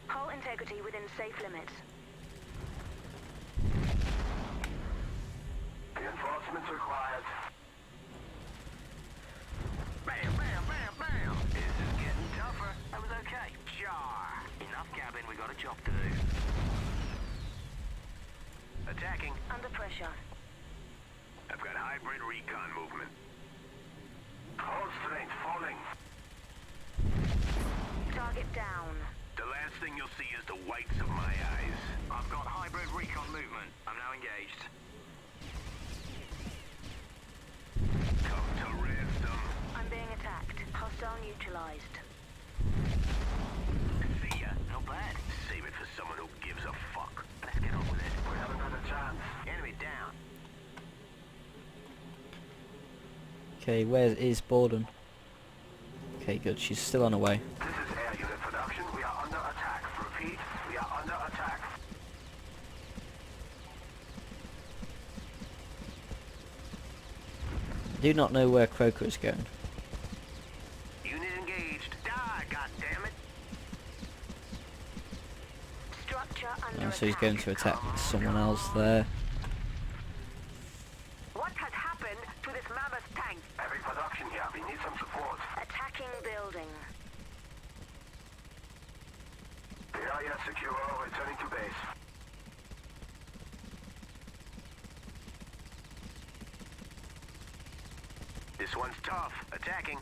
Hull integrity within safe limits. Reinforcements required. Bam, bam, bam, bam. This is getting tougher. That was okay. Jar. Enough cabin. We got a job to do. Attacking. Under pressure. I've got hybrid recon movement. Hold strength falling. Target down. The last thing you'll see is the whites of my eyes. I've got hybrid recon movement. I'm now engaged. Come to ransom. I'm being attacked. Hostile neutralized. See ya. Not bad. Save it for someone who gives a fuck. Let's get on with it. We have another chance. Enemy down. Okay, where is Borden? Okay, good. She's still on her way. This is air unit production. We are under attack. Repeat, we are under attack. Do not know where Croker is going. Unit engaged. Die, goddammit. Structure under Oh, so he's attack. going to attack someone else there. What has happened to this mammoth tank? Heavy production here. We need some support. Attacking building. The area secure. Returning to base. This one's tough. Attacking.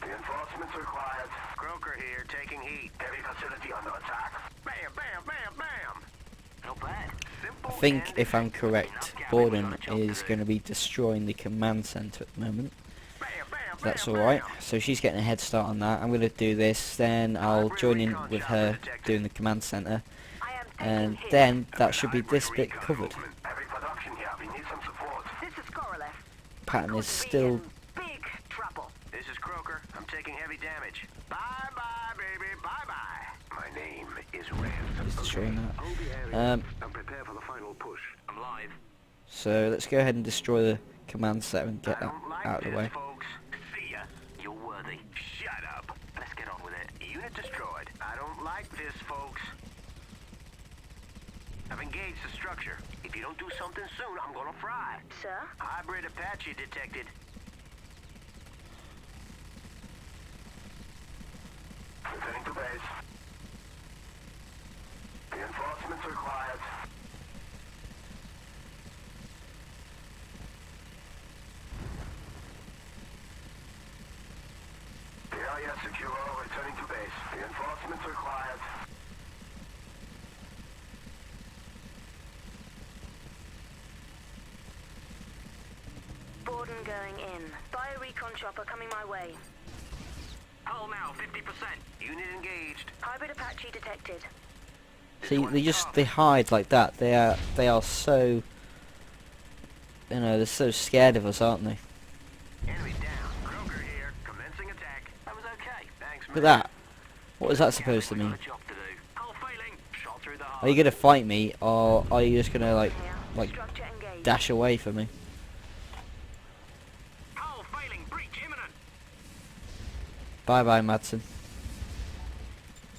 Reinforcements required. Croker here, taking heat. Heavy facility under attack. Bam, bam, bam, bam. Not bad. Simple. I think, and if I'm effective. correct, Enough cabin, we Borden got a job is to do. going to be destroying the command center at the moment. Bam, bam, So that's bam, alright. bam. So she's getting a head start on that. I'm going to do this, then I'll join in with her doing the command center. I am taking And hit. then that I've should got be hybrid this bit recon covered. movement. Heavy production here. We need some support. This is Korolev. Pattern Could is be still... in big trouble. This is Croker. I'm taking heavy damage. Bye-bye, baby. Bye-bye. My name is Ransom. Just destroying that. Hold the area Um, and prepare for the final push. I'm live. So let's go ahead and destroy the command center and get I that don't like out of the this, way. folks. See ya. You're worthy. Shut up. Let's get on with it. Unit destroyed. I don't like this, folks. I've engaged the structure. If you don't do something soon, I'm gonna fry. Sir? Hybrid Apache detected. Returning to base. Reinforcements required. The area secure. Returning to base. Reinforcements required. Borden going in. Bio-recon chopper coming my way. Hull now, 50%. Unit engaged. Hybrid Apache detected. See, they hide like that. They are so... You know, they're so scared of us, aren't they? Enemy down. Croker here. Commencing attack. That was okay. Thanks, Look at that. What is that supposed to mean? Job to do. Hull failing. Shot through the Are you gonna fight me, or are you just gonna like Here. Structure engaged. dash away from me? Hull failing. Breach imminent. Bye bye, Madsen.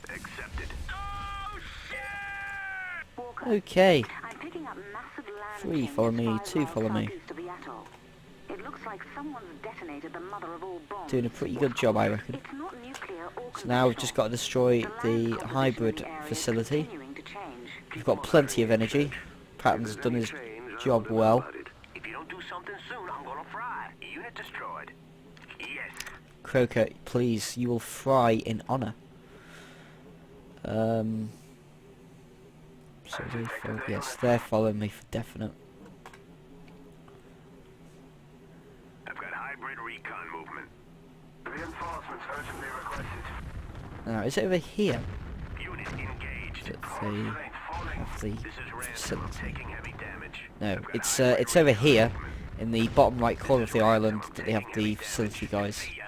Accepted. Oh shit! Walker. Okay. I'm picking up massive land 3 follow me, 2 follow me. Of the atoll. It looks like someone's detonated the mother of all bombs. Doing a pretty good job, I reckon. It's not nuclear or So now we've just got to destroy the hybrid facility. We've got plenty of energy. Patton's done his job well. If you don't do something soon I'm gonna fry. Unit destroyed. Yes. Croker, please, you will fry in honor. So yes, they're following me for definite. I've got hybrid recon movement. Reinforcements urgently requested. Now, is it over here Unit engaged. that they have the This is Ransom. I'm facility? taking heavy damage. No, I've got it's hybrid over recon here movement. in the bottom right corner of the island I'm that they have taking the heavy facility, damage. guys. See ya.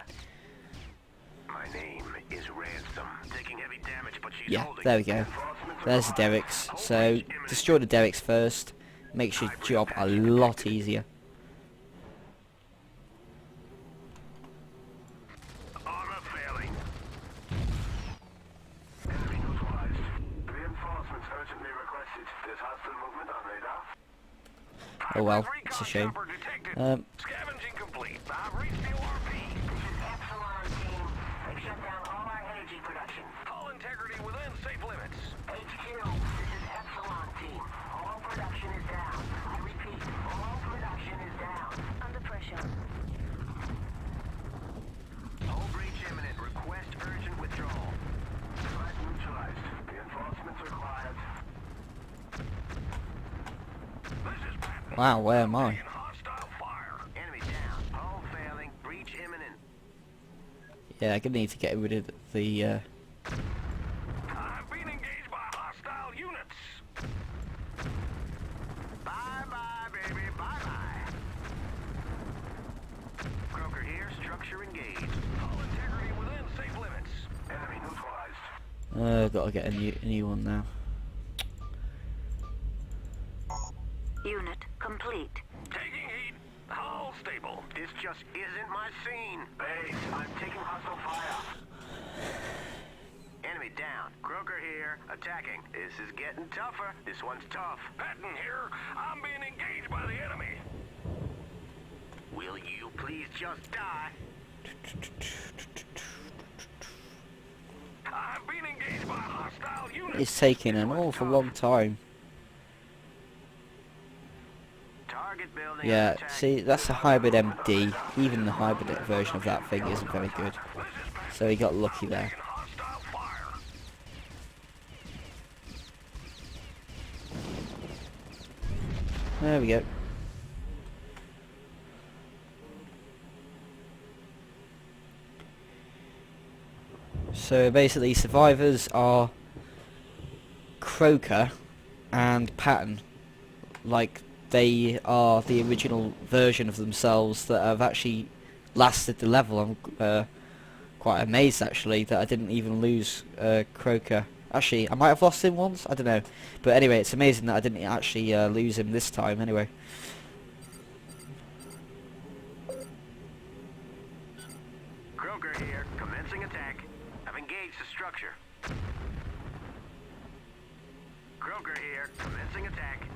My name is Ransom. Taking heavy damage, but she's Yeah, holding. there we go. There's the derricks. So destroy the derricks first. Makes your job a lot easier. Armor failing. Enemy neutralized. Reinforcements urgently requested. There's hostile movement on radar. Oh well, Hybrid it's a recon shame. chopper detected. Scavenging complete. I've reached the ORP. This is Epsilon team. They've shut down all our energy production. Hull integrity within safe limits. HQ, this is Epsilon team. All production is down. I repeat, all production is down. Under pressure. Hull breach imminent. Request urgent withdrawal. Threat neutralized. Reinforcements required. This is Patton. Wow, where am I? Taking hostile fire. Enemy down. Hull failing. Breach imminent. Yeah, I'm gonna need to get rid of the. I've been engaged by hostile units. Bye-bye, baby. Bye-bye. Croker here. Structure engaged. Hull integrity within safe limits. Enemy neutralized. Gotta get a new one now. Unit complete. Taking heat. Hull stable. This just isn't my scene. Base, I'm taking hostile fire. Enemy down. Croker here. Attacking. This is getting tougher. This one's tough. Patton here. I'm being engaged by the enemy. Will you please just die? I'm being engaged by hostile units. It's taking an awful long time. Target building Yeah, under attack. see, that's a hybrid MD. Even the hybrid version of that thing isn't very good. So he got lucky there. Taking hostile fire. There we go. So basically, survivors are Croker and Patton. Like, they are the original version of themselves that have actually lasted the level. I'm quite amazed, actually, that I didn't even lose Croker. Actually, I might have lost him once, I don't know. But anyway, it's amazing that I didn't actually lose him this time, anyway. Croker here. Commencing attack. I've engaged the structure. Croker here. Commencing attack.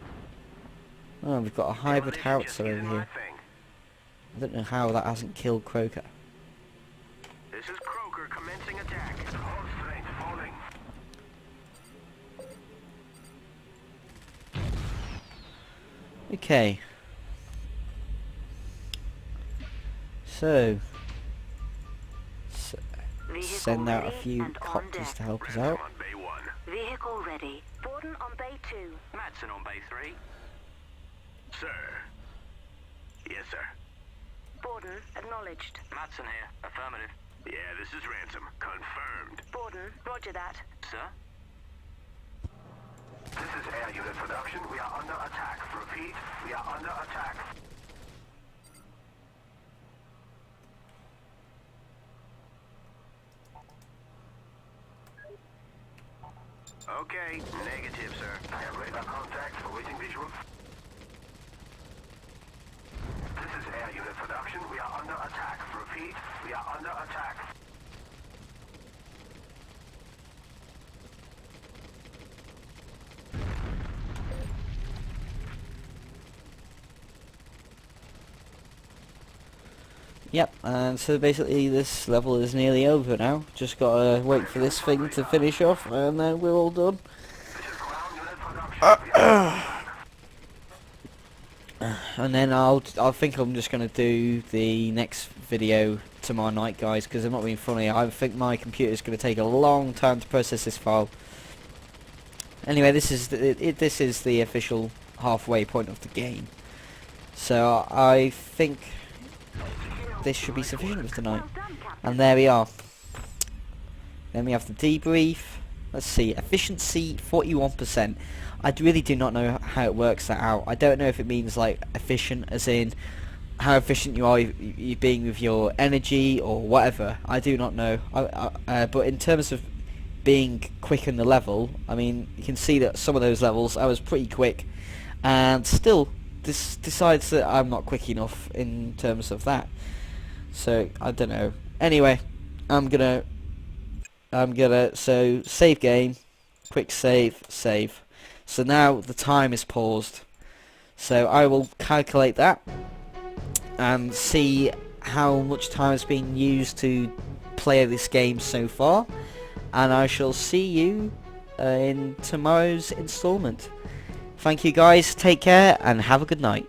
Oh, we've got a hybrid Demolition just howitzer over isn't my here. thing. I don't know how that hasn't killed Croker. This is Croker commencing attack. Hull strength falling. Okay. So, Vehicle send out a ready few and on copters deck. to help us Ransom out. on Bay 1. Vehicle ready. Borden on Bay 2. Matson on Bay 3. Sir. Yes, sir. Borden acknowledged. Matson here. Affirmative. Yeah, this is Ransom. Confirmed. Borden, roger that. Sir? This is air unit production. We are under attack. Repeat, we are under attack. Okay. Negative, sir. I have radar contact. Awaiting visual. This is air unit production. We are under attack. Repeat, we are under attack. Yep, and so basically this level is nearly over now. Just gotta wait for this thing to finish off and then we're all done. This is ground unit production. We are And then I think I'm just gonna do the next video tomorrow night, guys, because I'm not being funny. I think my computer's gonna take a long time to process this file. Anyway, this is the official halfway point of the game. So I think this should be sufficient for tonight. And there we are. Then we have the debrief. Let's see, efficiency 41%. I really do not know how it works that out. I don't know if it means like efficient as in how efficient you are you being with your energy or whatever. I do not know. But in terms of being quick in the level, I mean, you can see that some of those levels I was pretty quick, and still this decides that I'm not quick enough in terms of that. So I don't know. Anyway, I'm gonna so save game, quick save. So now the time is paused. So I will calculate that and see how much time has been used to play this game so far, and I shall see you in tomorrow's installment. Thank you guys, take care and have a good night.